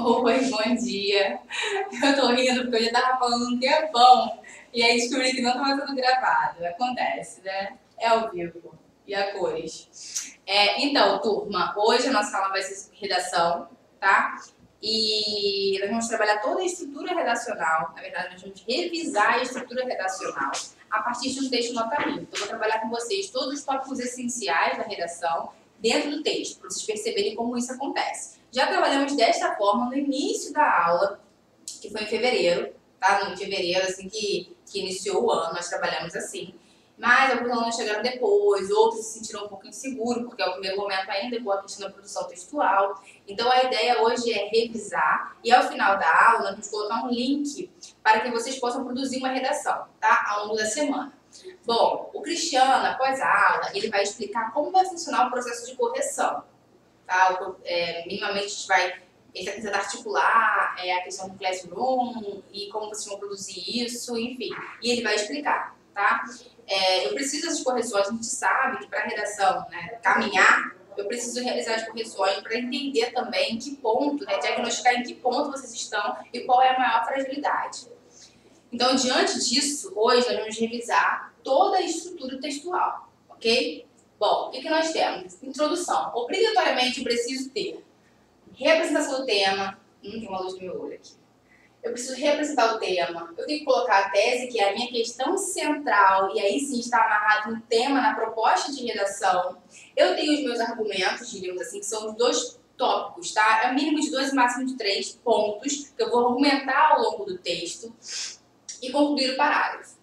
Oi, bom dia. Eu tô rindo porque eu já tava falando um tempão e aí descobri que não tava sendo gravado. Acontece, né? É ao vivo e a cores. Então, turma, hoje a nossa aula vai ser sobre redação, tá? E nós vamos trabalhar toda a estrutura redacional. Na verdade, nós vamos revisar a estrutura redacional a partir de um texto nota 1000. Então, eu vou trabalhar com vocês todos os tópicos essenciais da redação dentro do texto, para vocês perceberem como isso acontece. Já trabalhamos desta forma no início da aula, que foi em fevereiro, tá? No fevereiro, assim que iniciou o ano, nós trabalhamos assim. Mas alguns alunos chegaram depois, outros se sentiram um pouco inseguros, porque é o primeiro momento ainda com a questão da produção textual. Então a ideia hoje é revisar e ao final da aula nós vamos colocar um link para que vocês possam produzir uma redação, tá? Ao longo da semana. Bom, o Cristiano, após a aula, ele vai explicar como vai funcionar o processo de correção. Tá? Minimamente a gente vai tentar articular a questão do Classroom e como vocês vão produzir isso, enfim. E ele vai explicar, tá? Eu preciso dessas correções, a gente sabe que para a redação, né, caminhar, eu preciso realizar as correções para entender também em que ponto, né, diagnosticar em que ponto vocês estão e qual é a maior fragilidade. Então, diante disso, hoje nós vamos revisar toda a estrutura textual, ok? Bom, o que nós temos? Introdução. Obrigatoriamente eu preciso ter representação do tema. Tem uma luz no meu olho aqui. Eu preciso representar o tema. Eu tenho que colocar a tese, que é a minha questão central, e aí sim está amarrado no tema, na proposta de redação. Eu tenho os meus argumentos, diríamos assim, que são os dois tópicos, tá? É o mínimo de 2 e máximo de 3 pontos que eu vou argumentar ao longo do texto e concluir o parágrafo.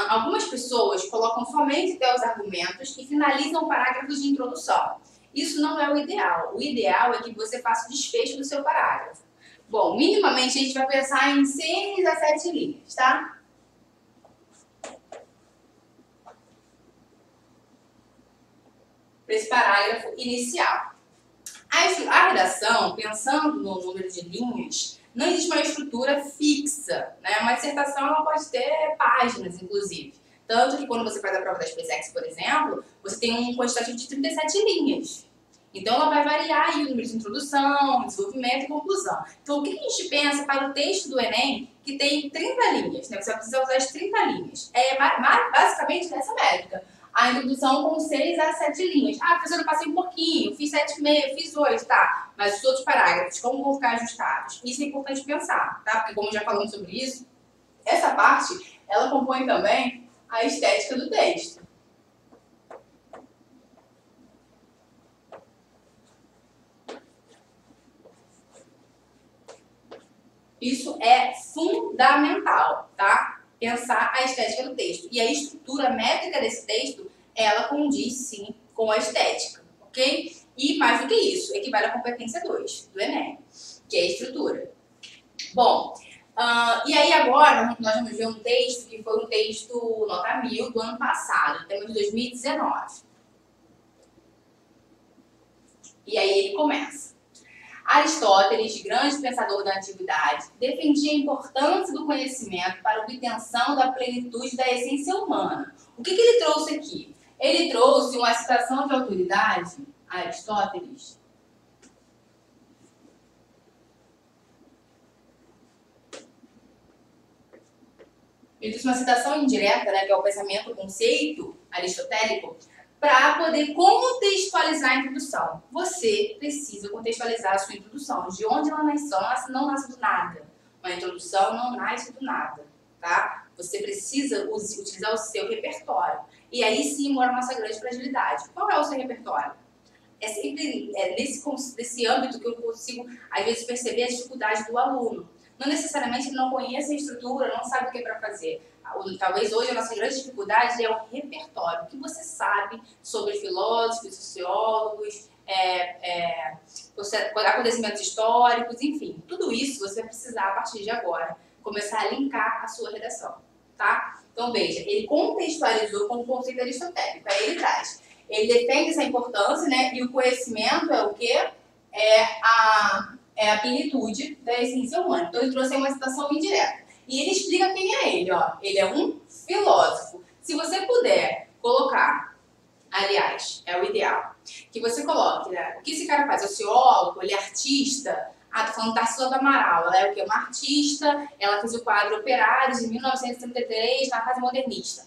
Algumas pessoas colocam somente até os argumentos e finalizam parágrafos de introdução. Isso não é o ideal. O ideal é que você faça o desfecho do seu parágrafo. Bom, minimamente a gente vai pensar em 6 a 7 linhas, tá? Para esse parágrafo inicial. A redação, pensando no número de linhas, não existe uma estrutura fixa, né? Uma dissertação ela pode ter páginas, inclusive. Tanto que quando você faz a prova da SpaceX, por exemplo, você tem um quantitativo de 37 linhas. Então, ela vai variar aí o número de introdução, desenvolvimento e conclusão. Então, o que a gente pensa para o texto do Enem, que tem 30 linhas, né? Você vai precisar usar as 30 linhas. É basicamente dessa métrica. A introdução com 6 a 7 linhas. Ah, professor, eu passei um pouquinho, fiz 7,5, fiz 8, tá. Mas os outros parágrafos, como vão ficar ajustados? Isso é importante pensar, tá? Porque como já falamos sobre isso, essa parte, ela compõe também a estética do texto. Isso é fundamental, tá? Pensar a estética do texto. E a estrutura métrica desse texto, ela condiz, sim, com a estética, ok? E mais do que isso, equivale à competência 2 do Enem, que é a estrutura. Bom, e aí agora nós vamos ver um texto que foi um texto nota 1000 do ano passado, tema de 2019. E aí ele começa. Aristóteles, grande pensador da antiguidade, defendia a importância do conhecimento para a obtenção da plenitude da essência humana. O que ele trouxe aqui? Ele trouxe uma citação de autoridade, Aristóteles. Ele trouxe uma citação indireta, né, que é o pensamento, o conceito aristotélico, para poder contextualizar a introdução. Você precisa contextualizar a sua introdução. De onde ela nasceu? Ela não nasce do nada. Uma introdução não nasce do nada, tá? Você precisa utilizar o seu repertório. E aí sim mora a nossa grande fragilidade. Qual é o seu repertório? É sempre nesse âmbito que eu consigo, às vezes, perceber a dificuldade do aluno. Não necessariamente ele não conhece a estrutura, não sabe o que é para fazer. Talvez hoje a nossa grande dificuldade é o repertório. O que você sabe sobre filósofos, sociólogos, acontecimentos históricos, enfim. Tudo isso você vai precisar, a partir de agora, começar a linkar a sua redação, tá? Então, veja, ele contextualizou com o conceito aristotélico. Aí ele traz. Ele defende essa importância, né? E o conhecimento é o quê? É a plenitude da essência humana. Então, ele trouxe uma citação indireta. E ele explica quem é ele, ó. Ele é um filósofo. Se você puder colocar, aliás, é o ideal, que você coloque, né? O que esse cara faz? É sociólogo, ele é artista. Ah, tô falando Tarsila do Amaral. Ela é o quê? Uma artista, ela fez o quadro Operários em 1933, na fase modernista.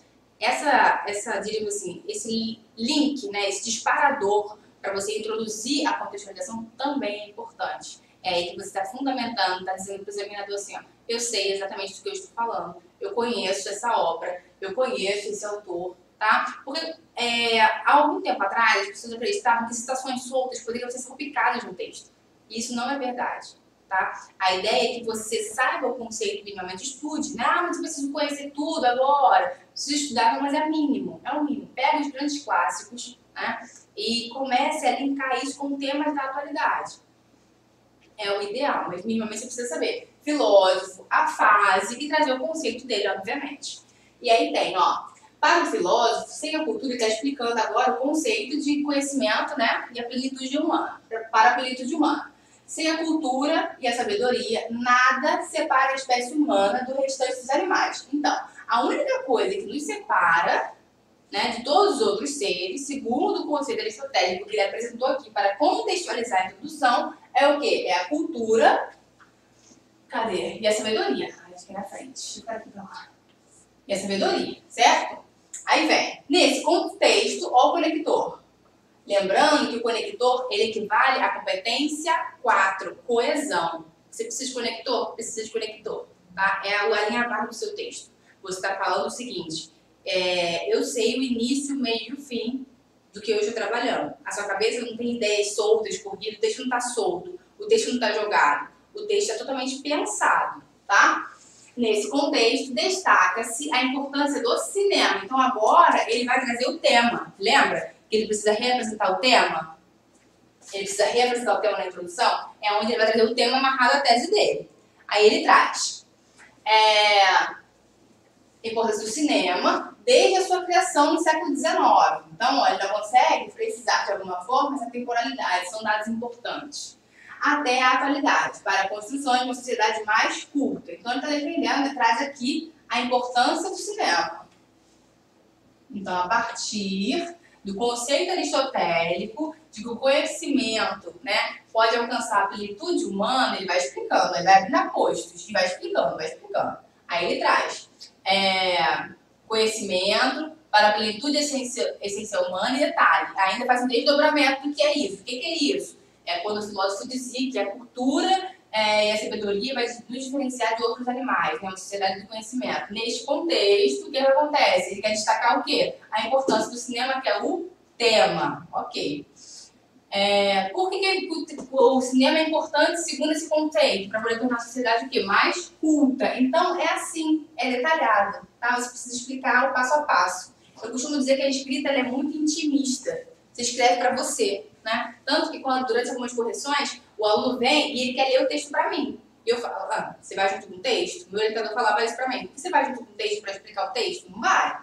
Diríamos assim, esse link, né, esse disparador para você introduzir a contextualização também é importante. É aí que você está fundamentando, está dizendo para o examinador assim, ó, eu sei exatamente do que eu estou falando, eu conheço essa obra, eu conheço esse autor, tá? Porque há algum tempo atrás, as pessoas acreditavam que citações soltas poderiam ser salpicadas no texto. E isso não é verdade, tá? A ideia é que você saiba o conceito minimamente, estude, né? Ah, mas eu preciso conhecer tudo agora, preciso estudar, mas é mínimo, é o mínimo. Pega os grandes clássicos, né? E comece a linkar isso com temas da atualidade. É o ideal, mas minimamente você precisa saber filósofo, a fase e trazer o conceito dele, obviamente. E aí tem, ó, para o filósofo, sem a cultura, ele está explicando agora o conceito de conhecimento, né, e a plenitude humana, para a plenitude humana. Sem a cultura e a sabedoria, nada separa a espécie humana do restante dos animais. Então, a única coisa que nos separa, né, de todos os outros seres, segundo o conceito aristotélico que ele apresentou aqui para contextualizar a introdução, é o quê? É a cultura, cadê? E a sabedoria. Ai, acho que é na frente. Deixa eu aqui pra lá. E a sabedoria, certo? Aí vem, nesse contexto, ó o conector. Lembrando que o conector, ele equivale à competência 4, coesão. Você precisa de conector? Precisa de conector, tá? É o alinhavar do seu texto. Você está falando o seguinte, eu sei o início, o meio e o fim do que eu estou trabalhando. A sua cabeça não tem ideias soltas, corridas, o texto não está solto, o texto não está jogado, o texto é totalmente pensado, tá? Nesse contexto, destaca-se a importância do cinema. Então agora ele vai trazer o tema, lembra? Que ele precisa reapresentar o tema? Ele precisa reapresentar o tema na introdução? É onde ele vai trazer o tema amarrado à tese dele. Aí ele traz a importância do cinema desde a sua criação no século XIX. Então, ele já consegue precisar de alguma forma essa temporalidade, são dados importantes. Até a atualidade, para a construção de uma sociedade mais culta. Então, ele está defendendo, ele traz aqui a importância do cinema. Então, a partir do conceito aristotélico de que o conhecimento, né, pode alcançar a plenitude humana, ele vai explicando, ele vai abrindo apostos e vai explicando, Aí ele traz conhecimento para a plenitude essência humana e detalhe, ainda faz um desdobramento do que é isso. O que é isso? É quando o filósofo dizia que a cultura e a sabedoria vai nos diferenciar de outros animais, né, uma sociedade do conhecimento. Neste contexto, o que acontece? Ele quer destacar o quê? A importância do cinema, que é o tema. Ok. Por que o cinema é importante segundo esse conceito? Para poder tornar a sociedade o quê? Mais culta. Então, é assim, é detalhado. Tá? Você precisa explicar o passo a passo. Eu costumo dizer que a escrita ela é muito intimista. Você escreve para você. Né? Tanto que quando, durante algumas correções, o aluno vem e ele quer ler o texto para mim. E eu falo, você vai junto com o texto? O meu orientador falava isso para mim. Por que você vai junto com o texto para explicar o texto? Não vai.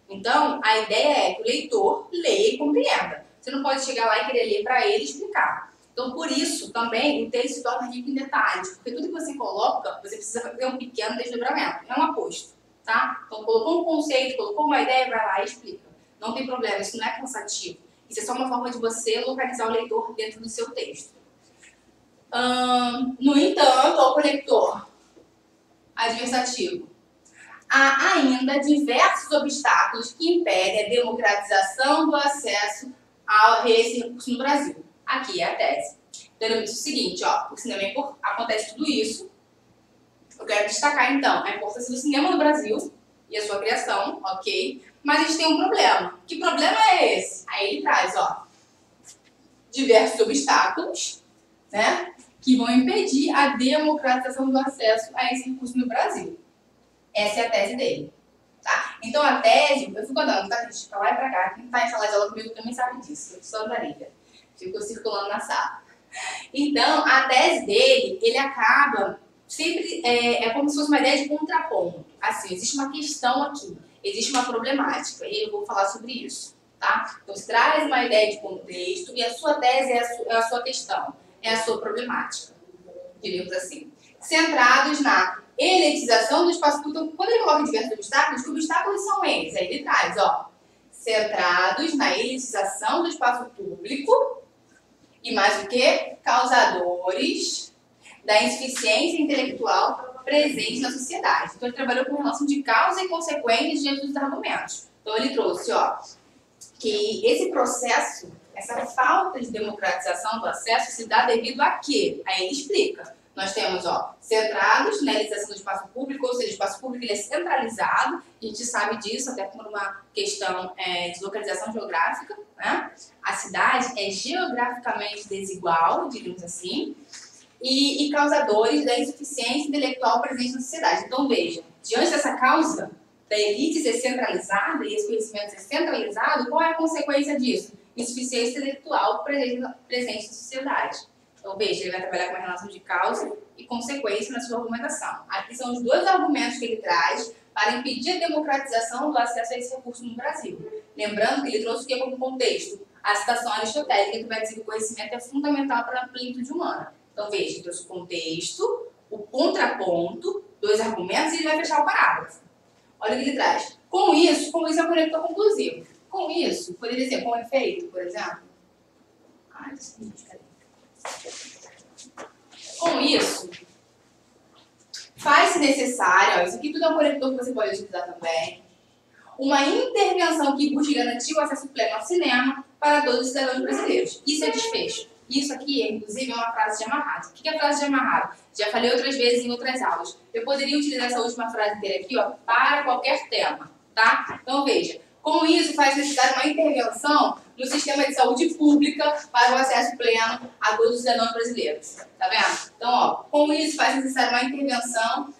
Então, a ideia é que o leitor leia e compreenda. Você não pode chegar lá e querer ler para ele e explicar. Então, por isso, também, o texto se torna rico em detalhes. Porque tudo que você coloca, você precisa fazer um pequeno desdobramento. É um aposto, tá? Então, colocou um conceito, colocou uma ideia, vai lá e explica. Não tem problema, isso não é cansativo. Isso é só uma forma de você localizar o leitor dentro do seu texto. No entanto, o conector adversativo. Há ainda diversos obstáculos que impedem a democratização do acesso a esse recurso no Brasil. Aqui é a tese. Então, ele diz o seguinte, ó, o cinema acontece tudo isso. Eu quero destacar, então, a importância do cinema no Brasil e a sua criação, ok? Mas a gente tem um problema. Que problema é esse? Aí ele traz, ó, diversos obstáculos, né, que vão impedir a democratização do acesso a esse recurso no Brasil. Essa é a tese dele, tá? Então, a tese, eu fico andando, tá, gente? Pra lá e pra cá. Quem tá em sala de aula comigo também sabe disso. Eu sou andarilha. Fico circulando na sala. Então, a tese dele, ele acaba sempre, como se fosse uma ideia de contraponto. Assim, existe uma questão aqui, existe uma problemática, e eu vou falar sobre isso, tá? Então, você traz uma ideia de contexto, e a sua tese é a sua questão, é a sua problemática, diríamos assim. Centrados na elitização do espaço público. Quando ele coloca diversos obstáculos, que obstáculos são eles? Aí ele traz, ó, centrados na elitização do espaço público e mais o que? Causadores da insuficiência intelectual presente na sociedade. Então, ele trabalhou com relação de causa e consequência diante dos argumentos. Então, ele trouxe, ó, que esse processo, essa falta de democratização do acesso se dá devido a quê? Aí ele explica. Nós temos, ó, centrados na realização do espaço público, ou seja, o espaço público ele é centralizado, a gente sabe disso até por uma questão de localização geográfica, né? A cidade é geograficamente desigual, diríamos assim, e causadores da insuficiência intelectual presente na sociedade. Então, veja, diante dessa causa da elite ser centralizada e esse conhecimento ser centralizado, qual é a consequência disso? Insuficiência intelectual presente na sociedade. Então, veja, ele vai trabalhar com uma relação de causa e consequência na sua argumentação. Aqui são os dois argumentos que ele traz para impedir a democratização do acesso a esse recurso no Brasil. Lembrando que ele trouxe o que como contexto? A citação aristotélica, que vai dizer que o conhecimento é fundamental para a plenitude humana. Então, veja, ele trouxe o contexto, o contraponto, dois argumentos e ele vai fechar o parágrafo. Olha o que ele traz. Com isso é um conector conclusivo. Com isso, poderia dizer com efeito, por exemplo. Com isso, faz-se necessário, ó, isso aqui tudo é um conector que você pode utilizar também, uma intervenção que busque garantir o acesso pleno ao cinema para todos os cidadãos brasileiros. Isso é desfecho. Isso aqui, inclusive, é uma frase de amarrado. O que é frase de amarrado? Já falei outras vezes em outras aulas. Eu poderia utilizar essa última frase inteira aqui, ó, para qualquer tema, tá? Então, veja. Com isso, faz necessário uma intervenção no sistema de saúde pública para o acesso pleno a todos os cidadãos brasileiros. Tá vendo? Então, ó, com isso, faz necessário uma intervenção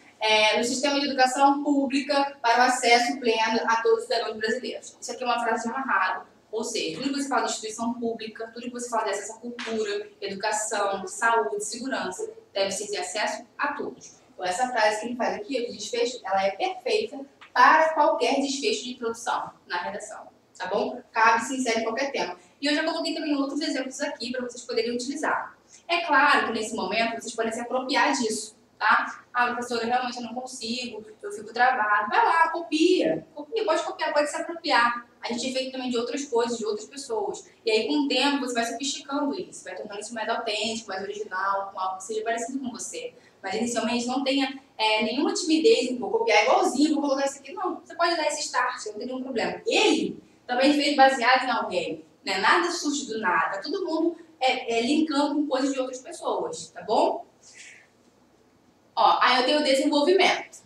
no sistema de educação pública para o acesso pleno a todos os cidadãos brasileiros. Isso aqui é uma frase de amarrado. Ou seja, tudo que você fala de instituição pública, tudo que você fala de acesso à cultura, educação, saúde, segurança, deve ser de acesso a todos. Então, essa frase que ele faz aqui, de desfecho, ela é perfeita para qualquer desfecho de introdução na redação, tá bom? Cabe se insere em qualquer tema. E eu já coloquei também outros exemplos aqui para vocês poderem utilizar. É claro que nesse momento vocês podem se apropriar disso, tá? Ah, professora, realmente eu não consigo, eu fico travado. Vai lá, copia. Copia, pode copiar, pode se apropriar. A gente é feito também de outras coisas, de outras pessoas. E aí, com o tempo, você vai sofisticando isso, vai tornando isso mais autêntico, mais original, com algo que seja parecido com você. Mas, inicialmente, não tenha nenhuma timidez em vou copiar igualzinho, vou colocar isso aqui. Não, você pode dar esse start, não tem nenhum problema. Ele também fez baseado em alguém, né? Nada surge do nada. Todo mundo linkando com coisas de outras pessoas, tá bom? Ó, aí eu tenho o desenvolvimento.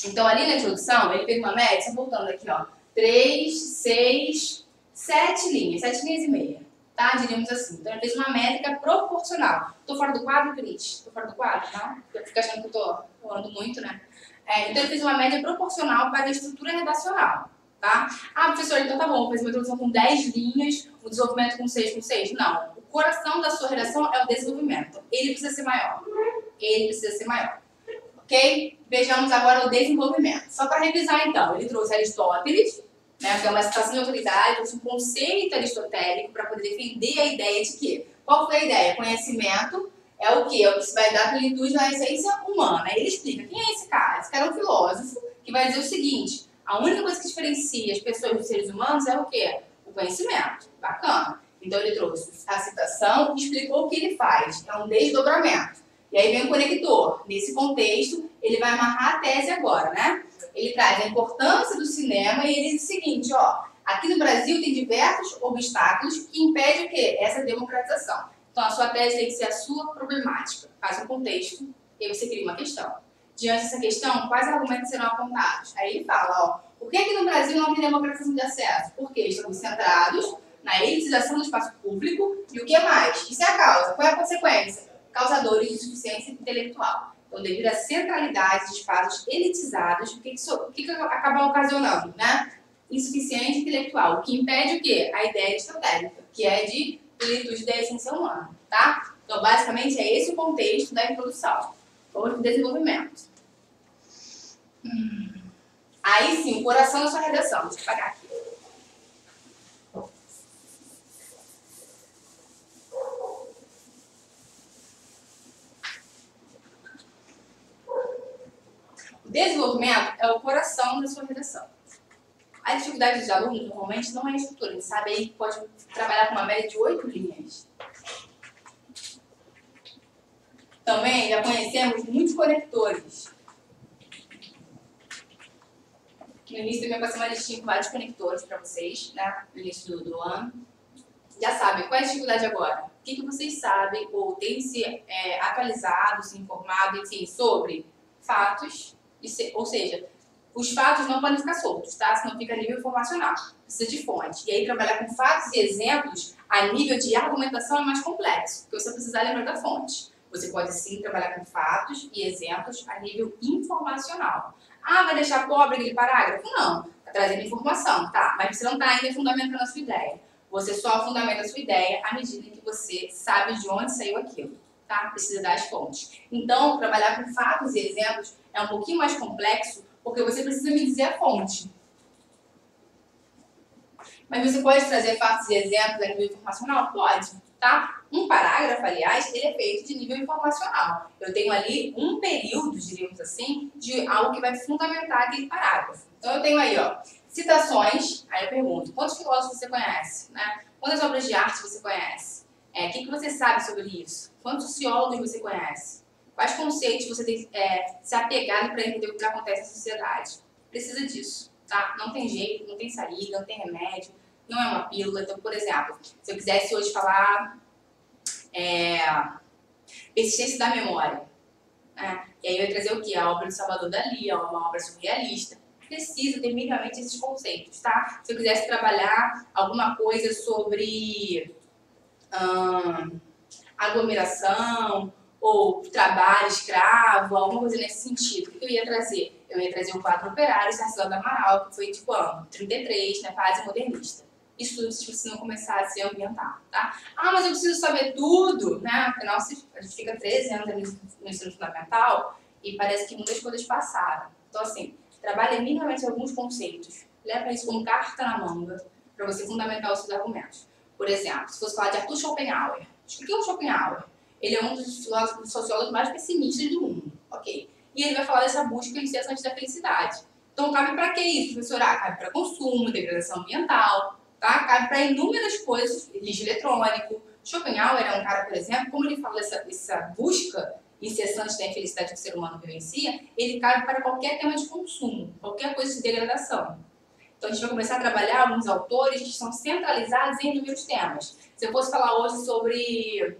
Então, ali na introdução, ele fez uma média, voltando aqui, ó. 3, 6, 7 linhas e meia, tá? Diríamos assim. Então, ele fez uma métrica proporcional. Tô fora do quadro, Cris? Tô fora do quadro, tá? Eu fico achando que eu tô falando muito, né? Então, ele fez uma média proporcional para a estrutura redacional, tá? Ah, professor, então tá bom, vou fazer uma introdução com 10 linhas, o desenvolvimento com 6. Não. O coração da sua redação é o desenvolvimento. Ele precisa ser maior. Ok? Vejamos agora o desenvolvimento. Só para revisar, então, ele trouxe Aristóteles, né, que é uma citação de autoridade, trouxe um conceito aristotélico para poder defender a ideia de que, qual foi a ideia? Conhecimento é o quê? É o que se vai dar plenitude na essência humana. Ele explica quem é esse cara? Esse cara é um filósofo que vai dizer o seguinte: a única coisa que diferencia as pessoas dos seres humanos é o quê? O conhecimento. Bacana. Então ele trouxe a citação e explicou o que ele faz. É um desdobramento. E aí vem o conector. Nesse contexto, ele vai amarrar a tese agora, né? Ele traz a importância do cinema e ele diz o seguinte, ó, aqui no Brasil tem diversos obstáculos que impedem o quê? Essa democratização. Então a sua tese tem que ser a sua problemática. Faz um contexto e aí você cria uma questão. Diante dessa questão, quais argumentos serão apontados? Aí ele fala, ó, por que aqui no Brasil não tem democratização de acesso? Porque estamos centrados na elitização do espaço público e o que mais? Isso é a causa. Qual é a consequência? Causadores de insuficiência intelectual. Então, devido à centralidade de espaços elitizados, o que acaba ocasionando, né? Insuficiência intelectual, o que impede o quê? A ideia aristotélica, que é de plenitude da essência humana, tá? Então, basicamente, é esse o contexto da introdução. Vamos para o desenvolvimento. Aí sim, o coração da sua redação. Deixa eu apagar aqui. O desenvolvimento é o coração da sua redação. A dificuldade dos alunos, normalmente, não é a estrutura. A gente sabe aí que pode trabalhar com uma média de 8 linhas. Também já conhecemos muitos conectores. No início também eu passei uma listinha com vários conectores para vocês, né? No início do ano. Já sabem, qual é a dificuldade agora? O que vocês sabem ou têm se atualizado, se informado, enfim, sobre fatos, ou seja, os fatos não podem ficar soltos, tá? Senão fica a nível informacional, precisa de fonte. E aí trabalhar com fatos e exemplos a nível de argumentação é mais complexo, porque você precisa lembrar da fonte. Você pode sim trabalhar com fatos e exemplos a nível informacional. Ah, vai deixar pobre aquele parágrafo? Não, está trazendo informação, tá? Mas você não está ainda fundamentando a sua ideia. Você só fundamenta a sua ideia à medida que você sabe de onde saiu aquilo, tá? Precisa das fontes. Então, trabalhar com fatos e exemplos é um pouquinho mais complexo, porque você precisa me dizer a fonte. Mas você pode trazer fatos e exemplos a nível informacional? Pode, tá? Um parágrafo, aliás, ele é feito de nível informacional. Eu tenho ali um período, diríamos assim, de algo que vai fundamentar aquele parágrafo. Então eu tenho aí, ó, citações. Aí eu pergunto, quantos filósofos você conhece? Né? Quantas obras de arte você conhece? O que você sabe sobre isso? Quantos sociólogos você conhece? Quais conceitos você tem se apegado para entender o que acontece na sociedade? Precisa disso, tá? Não tem jeito, não tem saída, não tem remédio, não é uma pílula. Então, por exemplo, se eu quisesse hoje falar persistência da memória, né? E aí eu ia trazer o quê? A obra do Salvador Dalí, uma obra surrealista. Precisa ter minimamente esses conceitos, tá? Se eu quisesse trabalhar alguma coisa sobre aglomeração ou trabalho escravo, alguma coisa nesse sentido, o que eu ia trazer? Eu ia trazer o quadro operário, Tarsila do Amaral, que foi tipo ano 33, na fase modernista. Isso tudo vocês precisam começar a se ambientar, tá? Ah, mas eu preciso saber tudo, né? Afinal, a gente fica 13 anos no ensino fundamental e parece que muitas coisas passaram. Então, assim, trabalhe minimamente alguns conceitos. Leva isso como carta na manga para você fundamentar os seus argumentos. Por exemplo, se fosse falar de Arthur Schopenhauer. O que é o Schopenhauer? Ele é um dos filósofos sociólogos mais pessimistas do mundo, ok? E ele vai falar dessa busca incessante da felicidade. Então, cabe para que isso, professor? Cabe para consumo, degradação ambiental, tá? Cabe para inúmeras coisas, lixo eletrônico. Schopenhauer é um cara, por exemplo, como ele fala dessa busca incessante da infelicidade que o ser humano vivencia, ele cabe para qualquer tema de consumo, qualquer coisa de degradação. Então, a gente vai começar a trabalhar alguns autores que estão centralizados em inúmeros temas. Se eu fosse falar hoje sobre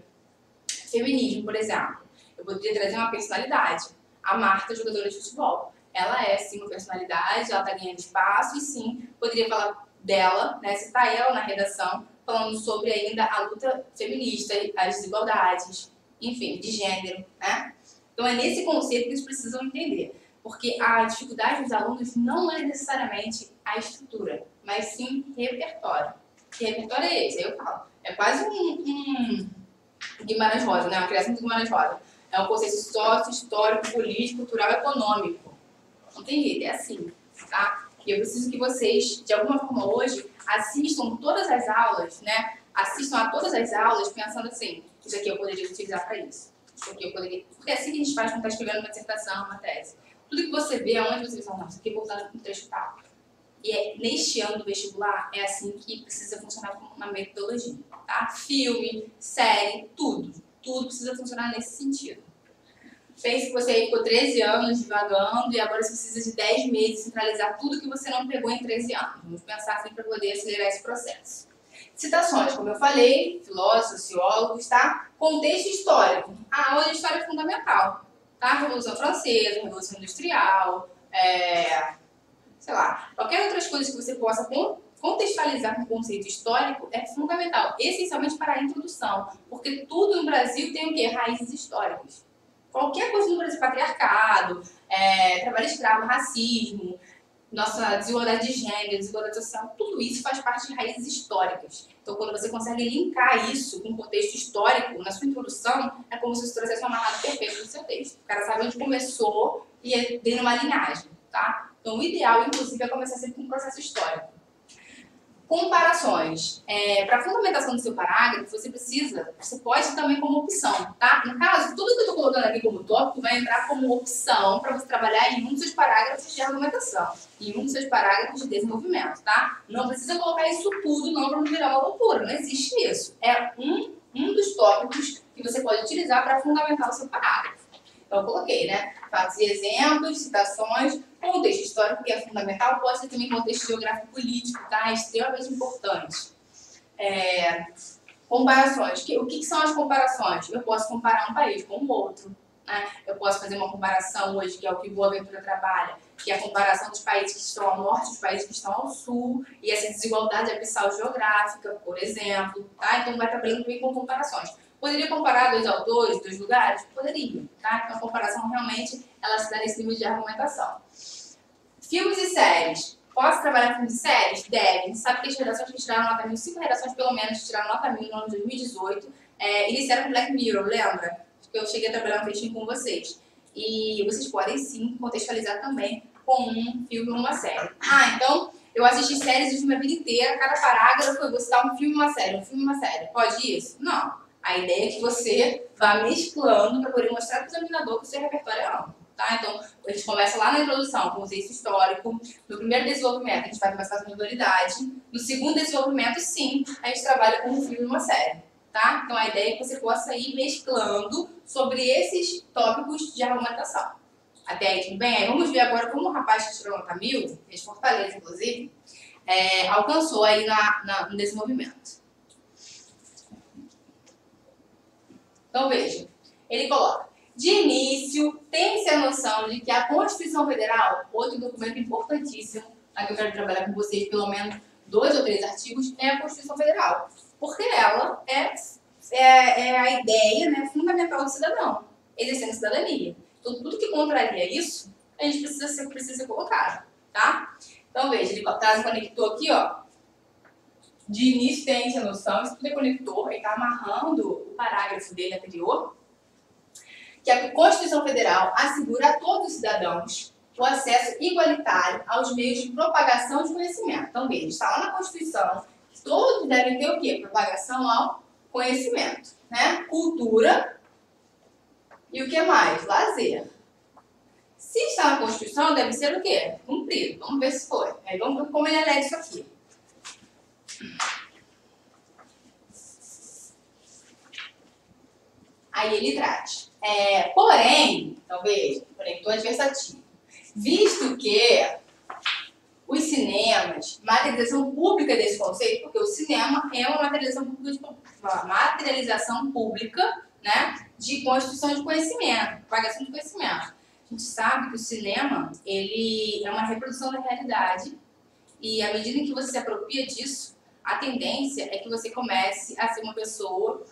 feminismo, por exemplo, eu poderia trazer uma personalidade. A Marta, jogadora de futebol. Ela é, sim, uma personalidade, ela está ganhando espaço e, sim, poderia falar dela, né, citar ela na redação, falando sobre ainda a luta feminista, as desigualdades, enfim, de gênero, né? Então, é nesse conceito que eles precisam entender. Porque a dificuldade dos alunos não é necessariamente a estrutura, mas sim repertório. Que repertório é esse? Aí eu falo. É quase um Guimarães Rosa, né? Uma criação do Guimarães Rosa. É um conceito sócio, histórico, político, cultural e econômico. Não tem jeito, é assim, tá? E eu preciso que vocês, de alguma forma hoje, assistam todas as aulas, né? Assistam a todas as aulas pensando assim, isso aqui eu poderia utilizar para isso. Isso aqui eu poderia... Porque é assim que a gente faz quando está escrevendo uma dissertação, uma tese. Tudo que você vê, aonde você fala, não, isso aqui eu vou usar no trecho tal. E neste ano do vestibular, é assim que precisa funcionar como uma metodologia, tá? Filme, série, tudo. Tudo precisa funcionar nesse sentido. Pense que você aí ficou 13 anos divagando e agora você precisa de 10 meses centralizar tudo que você não pegou em 13 anos. Vamos pensar assim para poder acelerar esse processo. Citações, como eu falei, filósofos, sociólogos, tá? Contexto histórico. A aula de história é fundamental, tá? Revolução Francesa, Revolução Industrial, sei lá, qualquer outras coisas que você possa contextualizar com o conceito histórico é fundamental, essencialmente para a introdução, porque tudo no Brasil tem o quê? Raízes históricas. Qualquer coisa no Brasil, patriarcado, trabalho escravo, racismo, nossa desigualdade de gênero, desigualdade social, tudo isso faz parte de raízes históricas. Então, quando você consegue linkar isso com o contexto histórico na sua introdução, é como se você trouxesse um amarrado perfeito no seu texto. O cara sabe onde começou e é dentro de uma linhagem, tá? Então, o ideal, inclusive, é começar sempre com um processo histórico. Comparações. Para a fundamentação do seu parágrafo, você pode também como opção, tá? No caso, tudo que eu estou colocando aqui como tópico vai entrar como opção para você trabalhar em um dos seus parágrafos de argumentação, em um dos seus parágrafos de desenvolvimento, tá? Não precisa colocar isso tudo não para não virar uma loucura, não existe isso. É um dos tópicos que você pode utilizar para fundamentar o seu parágrafo. Então, eu coloquei, né? Fatos e exemplos, citações, contexto histórico, que é fundamental, pode ser também contexto geográfico político, tá? É extremamente importante. Comparações. O que são as comparações? Eu posso comparar um país com o outro. Né? Eu posso fazer uma comparação hoje, que é o que Boaventura trabalha, que é a comparação dos países que estão ao norte e dos países que estão ao sul, e essa desigualdade abissal geográfica, por exemplo. Tá? Então, vai trabalhando também com comparações. Poderia comparar dois autores, dois lugares? Poderia. Tá? Então, a comparação realmente ela se dá nesse nível de argumentação. Filmes e séries. Posso trabalhar com filmes e séries? Deve. A gente sabe que as redações que tiraram nota 1000, 5 redações pelo menos tiraram nota 1000 no ano de 2018, iniciaram com Black Mirror, lembra? Eu cheguei a trabalhar um textinho com vocês. E vocês podem sim contextualizar também com um filme ou uma série. Então, eu assisti séries de filme a vida inteira, cada parágrafo eu vou citar um filme e uma série, um filme e uma série. Pode isso? Não. A ideia é que você vá mesclando para poder mostrar para o examinador que o seu repertório é amplo. Tá? Então, a gente começa lá na introdução com o contexto histórico. No primeiro desenvolvimento, a gente vai começar com a autoridade. No segundo desenvolvimento, sim, a gente trabalha com um filme e uma série. Tá? Então, a ideia é que você possa ir mesclando sobre esses tópicos de argumentação. Até aí, tudo bem? Aí, vamos ver agora como o rapaz que tirou nota 1000, fez Fortaleza, inclusive, alcançou aí no desenvolvimento. Então, veja, ele coloca: de início, tem-se a noção de que a Constituição Federal, outro documento importantíssimo, que eu quero trabalhar com vocês pelo menos 2 ou 3 artigos, é a Constituição Federal. Porque ela é a ideia, né, fundamental do cidadão, exercendo cidadania. Então, tudo que contraria isso, a gente precisa ser colocado, tá? Então, veja, ele traz um conector aqui, ó. De início, tem a noção, isso tudo é conector, ele está amarrando o parágrafo dele anterior, que a Constituição Federal assegura a todos os cidadãos o acesso igualitário aos meios de propagação de conhecimento. Então, veja, está lá na Constituição, todos devem ter o quê? Propagação ao conhecimento, né? Cultura e o que mais? Lazer. Se está na Constituição, deve ser o quê? Cumprido. Vamos ver se foi. Aí vamos ver como ele alega isso aqui. Aí ele traz. Porém, talvez, conector adversativo, visto que os cinemas, materialização pública desse conceito, porque o cinema é uma materialização pública, né, de construção de conhecimento, propagação de conhecimento. A gente sabe que o cinema, ele é uma reprodução da realidade, e à medida em que você se apropria disso, a tendência é que você comece a ser uma pessoa,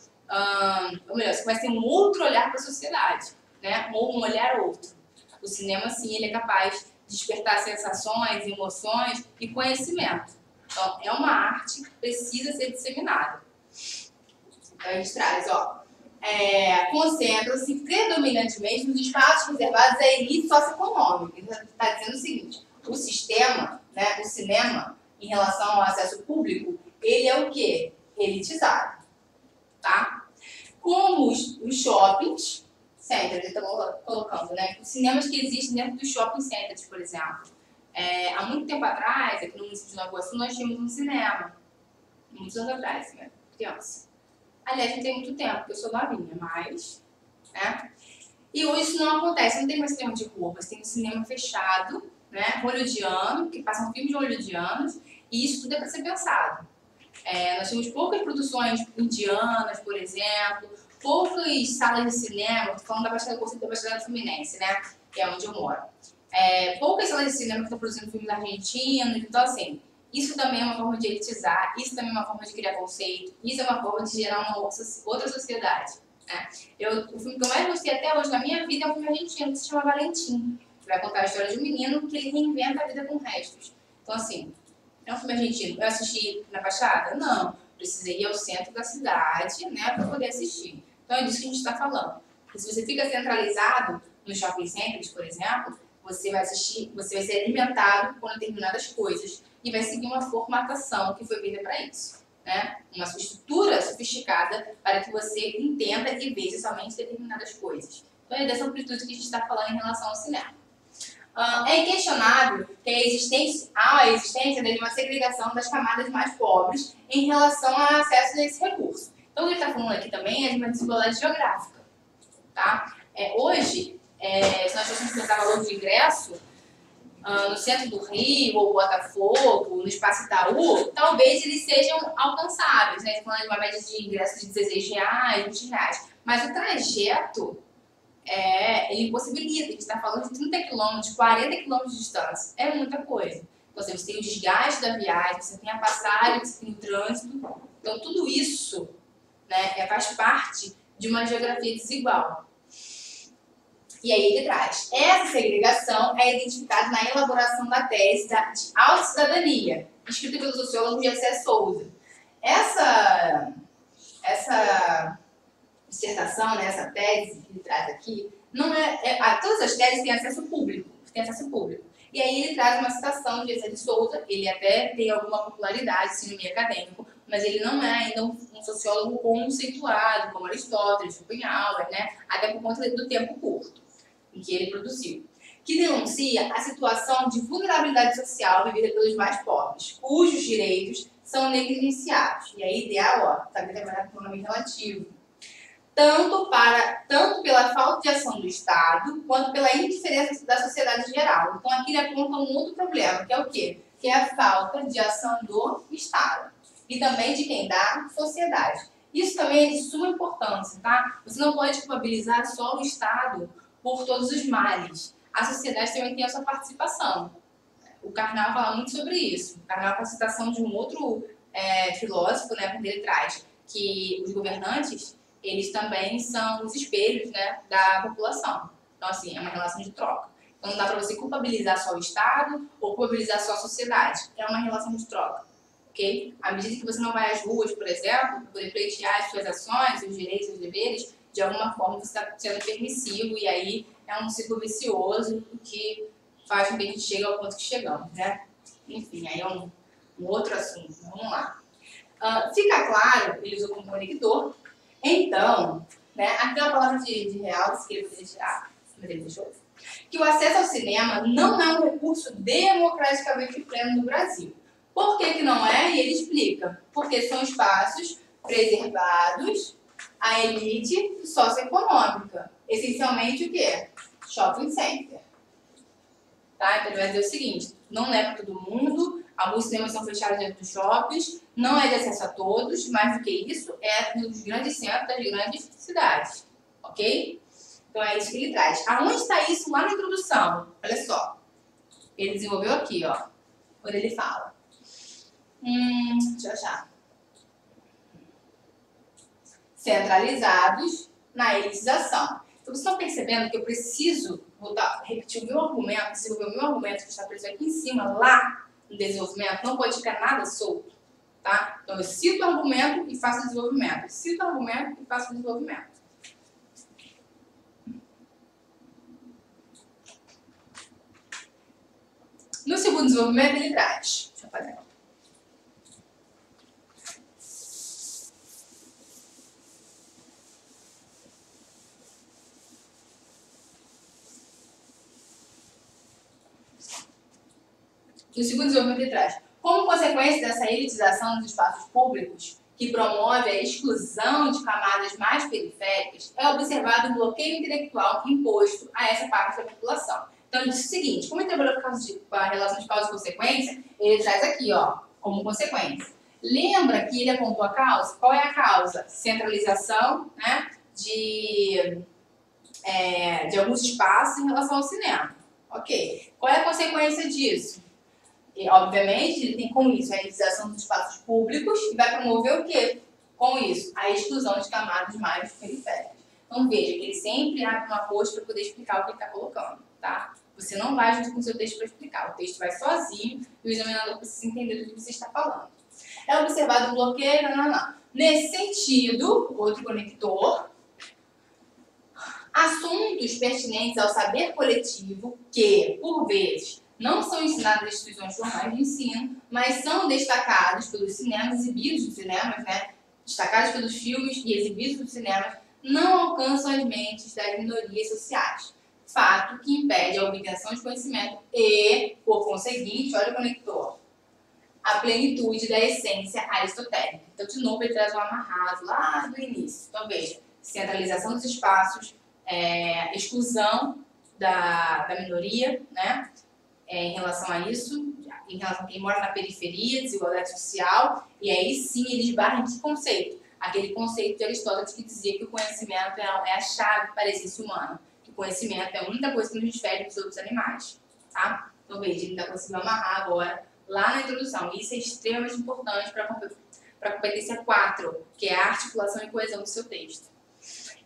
ou melhor, você comece a ter um outro olhar para a sociedade, né, ou um olhar outro. O cinema, sim, ele é capaz de despertar sensações, emoções e conhecimento. Então, é uma arte que precisa ser disseminada. Então, a gente traz, ó, concentram-se predominantemente nos espaços reservados à elite socioeconômica. Ele está dizendo o seguinte: o sistema, né, o cinema, em relação ao acesso público, ele é o quê? Elitizado. Tá? Como os shoppings centers, ele está colocando, né? Os cinemas que existem dentro dos shopping centers, por exemplo. Há muito tempo atrás, aqui no município de Nova Iguaçu, nós tínhamos um cinema. Muitos anos atrás, né? Criança. Aliás, não tem muito tempo, porque eu sou novinha, mas... né? E hoje isso não acontece, não tem mais cinema de rua, mas tem um cinema fechado, né? Hollywoodiano, que passam filmes de hollywoodianos, e isso tudo é para ser pensado. Nós temos poucas produções indianas, por exemplo, poucas salas de cinema, estou falando da Baixada Fluminense, né, que é onde eu moro. Poucas salas de cinema que estão produzindo filmes argentinos, então assim, isso também é uma forma de elitizar, isso também é uma forma de criar conceito, isso é uma forma de gerar uma outra sociedade. Né? O filme que eu mais gostei até hoje na minha vida é um filme argentino que se chama Valentim, que vai contar a história de um menino que ele reinventa a vida com restos. Então assim, é um filme argentino. Eu assisti na Baixada? Não. Precisei ir ao centro da cidade, né, para poder assistir. Então é disso que a gente está falando. Porque se você fica centralizado no shopping centers, por exemplo, você vai ser alimentado com determinadas coisas e vai seguir uma formatação que foi feita para isso. Né? Uma estrutura sofisticada para que você entenda e veja somente determinadas coisas. Então é dessa amplitude que a gente está falando em relação ao cinema. É inquestionável que há a existência de uma segregação das camadas mais pobres em relação ao acesso a esse recurso. Então, o que ele está falando aqui também é de uma desigualdade geográfica, tá? Hoje, se nós fossemos pensar valor de ingresso, no centro do Rio, ou Botafogo, no Espaço Itaú, talvez eles sejam alcançáveis, né? Falando de uma média de ingresso de R$16, R$20. Mas o trajeto, ele possibilita. A gente está falando de 30 quilômetros, 40 quilômetros de distância. É muita coisa. Então, você tem o desgaste da viagem, você tem a passagem, você tem o trânsito. Então, tudo isso, né, faz parte de uma geografia desigual. E aí ele traz, essa segregação é identificada na elaboração da tese de autocidadania, escrita pelo sociólogo Gessé Souza. Essa dissertação, né, essa tese que ele traz aqui, não todas as teses têm acesso público, E aí ele traz uma citação de Gessé de Souza, ele até tem alguma popularidade assim, no meio acadêmico, mas ele não é ainda um sociólogo conceituado, como Aristóteles, Schopenhauer, né, até por conta do tempo curto em que ele produziu, que denuncia a situação de vulnerabilidade social vivida pelos mais pobres, cujos direitos são negligenciados. E aí, ideal, saber trabalhar com o nome relativo. Tanto pela falta de ação do Estado, quanto pela indiferença da sociedade em geral. Então, aqui ele aponta um outro problema, que é o quê? Que é a falta de ação do Estado. E também de quem dá sociedade. Isso também é de suma importância, tá? Você não pode culpabilizar só o Estado por todos os males. A sociedade também tem a sua participação. O Karnal fala muito sobre isso. O Karnal faz a citação de um outro filósofo, né, quando ele traz que os governantes, eles também são os espelhos, né, da população. Então, assim, é uma relação de troca. Então, não dá para você culpabilizar só o Estado ou culpabilizar só a sociedade. É uma relação de troca, ok? À medida que você não vai às ruas, por exemplo, para poder pleitear as suas ações, os direitos, os deveres, de alguma forma você está sendo permissivo e aí é um ciclo vicioso que faz com que a gente chegue ao ponto que chegamos, né? Enfim, aí é um outro assunto. Vamos lá. Fica claro, ele usou como conector. Então, né, aqui é uma palavra de real, que ele poderia tirar, mas ele deixou. Que o acesso ao cinema não é um recurso democraticamente pleno no Brasil. Por que não é? E ele explica. Porque são espaços preservados à elite socioeconômica. Essencialmente o quê? Shopping center. Tá? Então ele vai dizer o seguinte, não é para todo mundo, alguns cinemas são fechados dentro dos shoppings, não é de acesso a todos, mais do que isso, é nos grandes centros das grandes cidades. Ok? Então é isso que ele traz. Aonde está isso lá na introdução? Olha só. Ele desenvolveu aqui, ó. Quando ele fala. Deixa eu achar. Centralizados na elitização. Então, vocês estão percebendo que eu preciso repetir o meu argumento, desenvolver o meu argumento que está preso aqui em cima, lá no desenvolvimento, não pode ficar nada solto, tá? Então, eu cito o argumento e faço o desenvolvimento. Cito o argumento e faço o desenvolvimento. No segundo desenvolvimento, ele traz. Deixa eu fazer. No segundo desenvolvimento, ele traz. Como consequência dessa elitização dos espaços públicos, que promove a exclusão de camadas mais periféricas, é observado um bloqueio intelectual imposto a essa parte da população. Então, ele diz o seguinte, como ele trabalhou com a relação de causa e consequência, ele traz aqui, ó, como consequência. Lembra que ele apontou a causa? Qual é a causa? Centralização, né, de alguns espaços em relação ao cinema. Ok. Qual é a consequência disso? E, obviamente, ele tem com isso a elitização dos espaços públicos e vai promover o quê? Com isso, a exclusão de camadas mais periféricas. Então, veja que ele sempre abre uma post para poder explicar o que ele está colocando, tá? Você não vai junto com o seu texto para explicar. O texto vai sozinho e o examinador precisa entender do que você está falando. É observado o bloqueio, não. Nesse sentido, outro conector, assuntos pertinentes ao saber coletivo que, por vezes, não são ensinados nas instituições formais de ensino, mas são destacados pelos cinemas, exibidos nos cinemas, né? Destacados pelos filmes e exibidos nos cinemas, não alcançam as mentes das minorias sociais. Fato que impede a obtenção de conhecimento e, por conseguinte, olha o conector, a plenitude da essência aristotélica. Então, de novo, ele traz um amarrado lá do início. Então, veja, centralização dos espaços, exclusão da minoria, né? Em relação a isso, em relação a quem mora na periferia, desigualdade social, e aí sim eles barram que conceito? Aquele conceito de Aristóteles que dizia que o conhecimento é a chave para a existência humana, que o conhecimento é a única coisa que nos difere dos outros animais, tá? Então veja, ele ainda conseguiu amarrar agora lá na introdução, e isso é extremamente importante para a competência 4, que é a articulação e coesão do seu texto.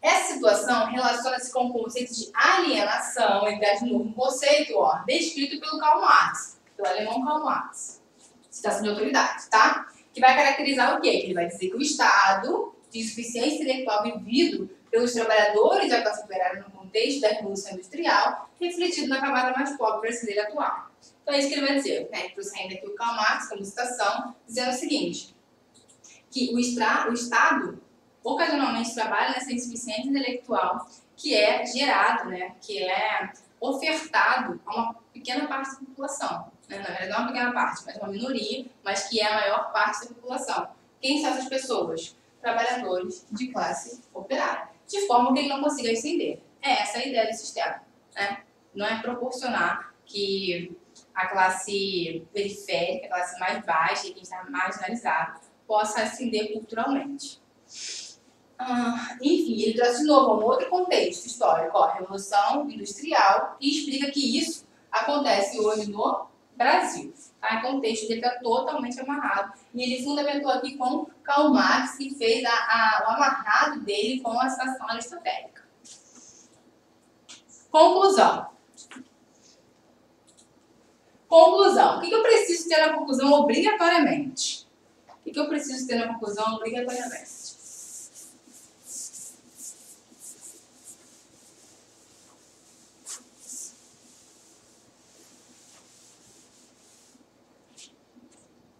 Essa situação relaciona-se com o conceito de alienação, e traz de novo um conceito, descrito pelo Karl Marx, pelo alemão Karl Marx. Citação de autoridade, tá? Que vai caracterizar o quê? Que ele vai dizer que o Estado de insuficiência intelectual vivido pelos trabalhadores da classe operária no contexto da Revolução Industrial, refletido na camada mais pobre brasileira atual. Então é isso que ele vai dizer, né? Trouxendo aqui o Karl Marx como citação, dizendo o seguinte, que o Estado ocasionalmente trabalha nessa insuficiência intelectual que é gerado, né, que é ofertado a uma pequena parte da população. Né? Na verdade, não uma pequena parte, mas uma minoria, mas que é a maior parte da população. Quem são essas pessoas? Trabalhadores de classe operária. De forma que ele não consiga ascender. É essa a ideia do sistema. Né? Não é proporcionar que a classe periférica, a classe mais baixa, quem está marginalizado, possa ascender culturalmente. Enfim, ele traz de novo um outro contexto histórico, a Revolução Industrial, e explica que isso acontece hoje no Brasil. Tá? O contexto dele está totalmente amarrado. E ele fundamentou aqui com Karl Marx, que fez o amarrado dele com a citação aristotélica. Conclusão. Conclusão. O que eu preciso ter na conclusão obrigatoriamente? O que eu preciso ter na conclusão obrigatoriamente?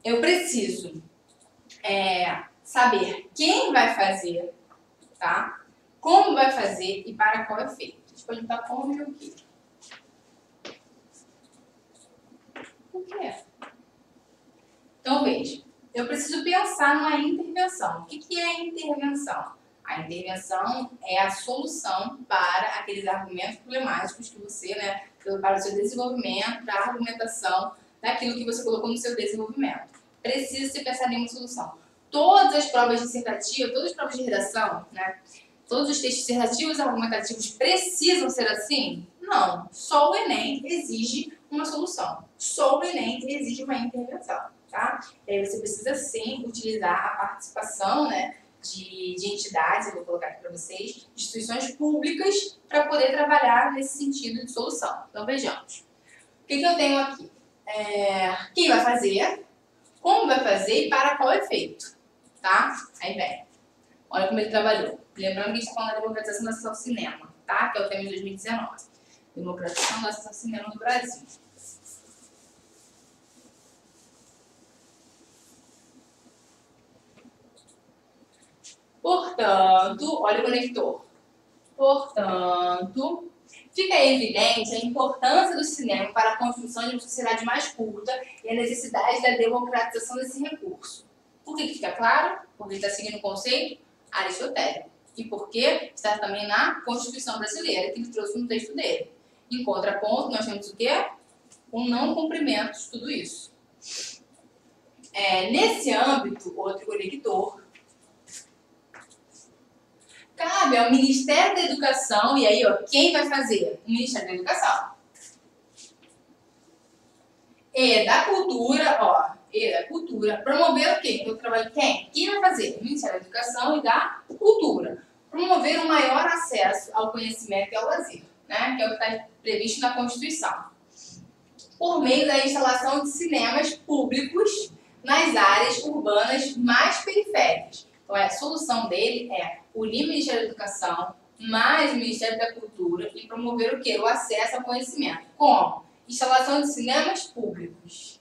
Eu preciso saber quem vai fazer, tá? Como vai fazer e para qual efeito. A gente pode botar como e o quê? O que é? Então, veja. Eu preciso pensar numa intervenção. O que é a intervenção? A intervenção é a solução para aqueles argumentos problemáticos que você, né, para o seu desenvolvimento, para a argumentação daquilo que você colocou no seu desenvolvimento. Precisa se pensar em uma solução. Todas as provas dissertativas, todas as provas de redação, né, todos os textos dissertativos e argumentativos precisam ser assim? Não. Só o Enem exige uma solução. Só o Enem exige uma intervenção. Tá? E aí você precisa sim utilizar a participação, né, de entidades, eu vou colocar aqui para vocês, instituições públicas, para poder trabalhar nesse sentido de solução. Então vejamos. O que eu tenho aqui? Quem vai fazer, como vai fazer e para qual efeito. Tá? Aí vem. Olha como ele trabalhou. Lembrando que a gente está falando da democratização do acesso ao cinema, tá? Que é o tema de 2019. Democratização do acesso ao cinema no Brasil. Portanto, olha o conector. Portanto, fica evidente a importância do cinema para a construção de uma sociedade mais culta e a necessidade da democratização desse recurso. Por que fica claro? Porque ele está seguindo o conceito aristotélico. E porque está também na Constituição Brasileira, que ele trouxe no texto dele. Em contraponto, nós temos o quê? Um não cumprimento de tudo isso. Nesse âmbito, outro conector cabe ao Ministério da Educação, e aí, quem vai fazer? O Ministério da Educação. E da Cultura, e da Cultura, promover o quê? Então, eu trabalho quem? Quem vai fazer? O Ministério da Educação e da Cultura. Promover um maior acesso ao conhecimento e ao lazer, né? Que é o que está previsto na Constituição. Por meio da instalação de cinemas públicos nas áreas urbanas mais periféricas. Então, a solução dele é unir o Ministério da Educação mais o Ministério da Cultura e promover o quê? O acesso ao conhecimento. Como? Instalação de cinemas públicos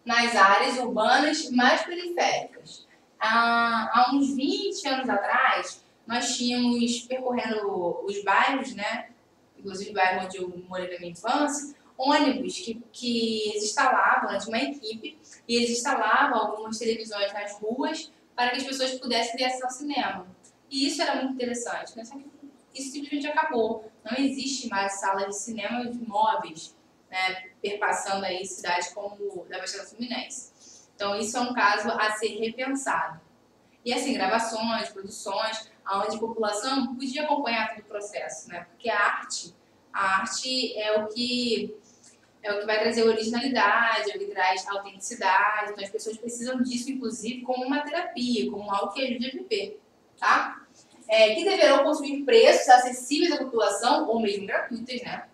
nas áreas urbanas mais periféricas. Há uns 20 anos atrás, nós tínhamos, percorrendo os bairros, né? Inclusive o bairro onde eu morei na minha infância, ônibus que eles instalavam, né, de uma equipe e eles instalavam algumas televisões nas ruas para que as pessoas pudessem ter acesso ao cinema. E isso era muito interessante, né? Só que isso simplesmente acabou. Não existe mais salas de cinema de móveis, né, perpassando aí cidades como da Baixada Fluminense. Então isso é um caso a ser repensado. E assim, gravações, produções, onde a população podia acompanhar todo o processo, né? Porque a arte é o que vai trazer originalidade, é o que traz autenticidade. Então as pessoas precisam disso, inclusive, como uma terapia, como algo que ajude a viver, tá? Que deverão possuir preços acessíveis à população, ou mesmo gratuitos, né?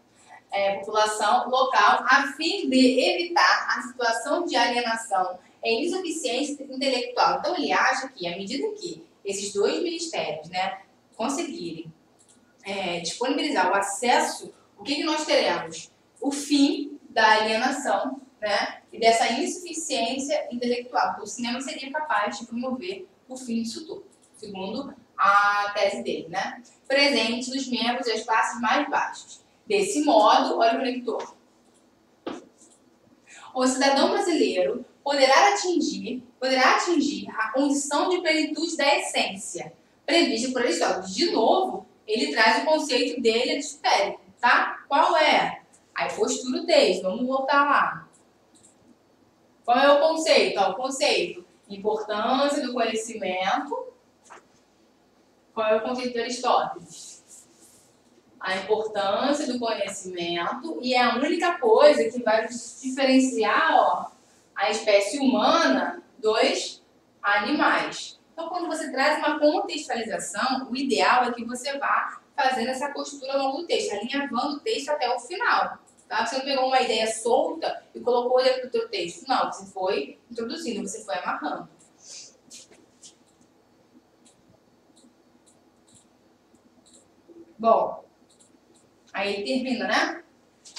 População local, a fim de evitar a situação de alienação e insuficiência intelectual. Então ele acha que, à medida que esses dois ministérios, né, conseguirem disponibilizar o acesso, o que nós teremos? O fim da alienação, né, e dessa insuficiência intelectual. Então, o cinema seria capaz de promover o fim disso tudo, segundo a tese dele, né? Presente nos membros das classes mais baixas. Desse modo, olha o conector. O cidadão brasileiro poderá atingir a condição de plenitude da essência, prevista por Aristóteles. De novo, ele traz o conceito dele aristotérico, tá? Qual é? Aí postura o texto, vamos voltar lá. Qual é o conceito? O conceito, importância do conhecimento. Qual é o conceito de Aristóteles? A importância do conhecimento, e é a única coisa que vai diferenciar a espécie humana dos animais. Então, quando você traz uma contextualização, o ideal é que você vá fazendo essa costura ao longo do texto, alinhavando o texto até o final. Tá? Você não pegou uma ideia solta e colocou dentro do teu texto. Não, você foi introduzindo, você foi amarrando. Bom, aí ele termina, né?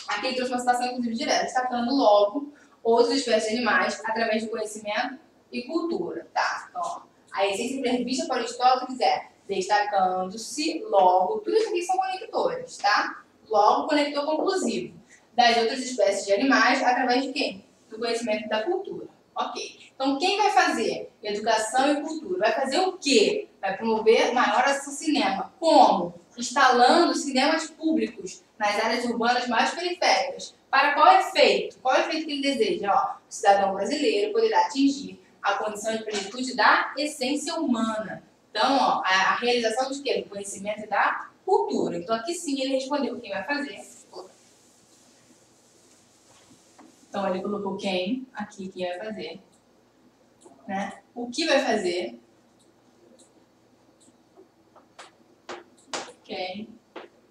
Aqui ele trouxe uma citação, inclusive, direta, destacando logo outras espécies de animais através do conhecimento e cultura, tá? Então, ó, a essência prevista por Aristóteles é destacando-se logo, tudo isso aqui são conectores, tá? Logo, conector conclusivo das outras espécies de animais através de quem? Do conhecimento e da cultura. Ok. Então, quem vai fazer educação e cultura? Vai fazer o quê? Vai promover maior acesso ao cinema. Como? Instalando cinemas públicos nas áreas urbanas mais periféricas. Para qual efeito? Qual é o efeito que ele deseja? Ó, o cidadão brasileiro poderá atingir a condição de plenitude da essência humana. Então, ó, a realização de quê? Do conhecimento e da cultura. Então, aqui sim ele respondeu quem vai fazer. Então, ele colocou quem, aqui, quem vai fazer. Né? O que vai fazer. Quem.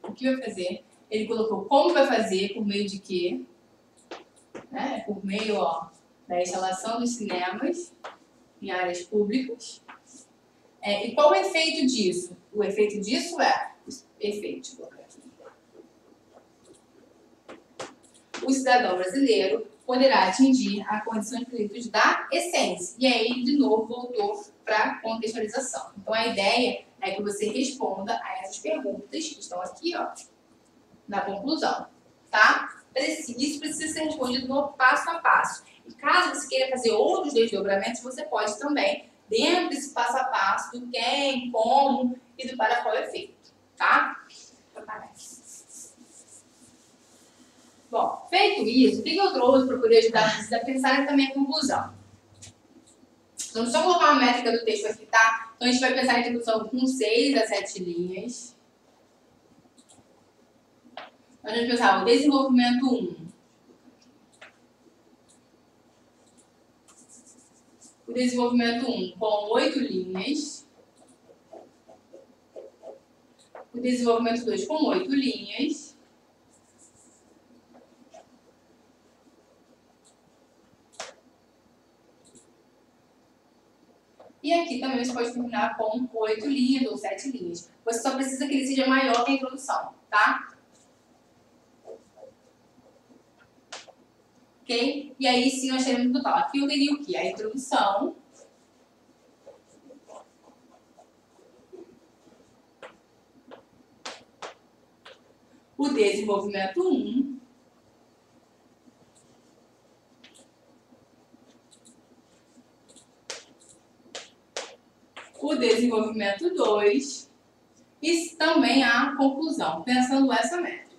O que vai fazer. Ele colocou como vai fazer, por meio de quê. Né? Por meio, ó, da instalação dos cinemas em áreas públicas. E qual o efeito disso? O efeito disso é... Efeito, vou colocar aqui. O cidadão brasileiro poderá atingir a condição de plenitude da essência. E aí, de novo, voltou para a contextualização. Então, a ideia é que você responda a essas perguntas que estão aqui, ó, na conclusão, tá? Isso precisa ser respondido no passo a passo. E caso você queira fazer outros desdobramentos, você pode também, dentro desse passo a passo, do quem, como e do para qual efeito, tá? Bom, feito isso, o que eu trouxe para poder ajudar vocês a pensar também a conclusão? Então, só colocar uma métrica do texto aqui, tá? Então, a gente vai pensar em introdução com 6 a 7 linhas. Então, a gente vai pensar o desenvolvimento 1. O desenvolvimento 1 com 8 linhas. O desenvolvimento 2 com 8 linhas. E aqui também você pode terminar com 8 linhas ou 7 linhas. Você só precisa que ele seja maior que a introdução, tá? Ok? E aí sim nós teremos no total. Aqui eu teria o quê? A introdução. O desenvolvimento 1. o desenvolvimento 2 e também a conclusão, pensando essa métrica.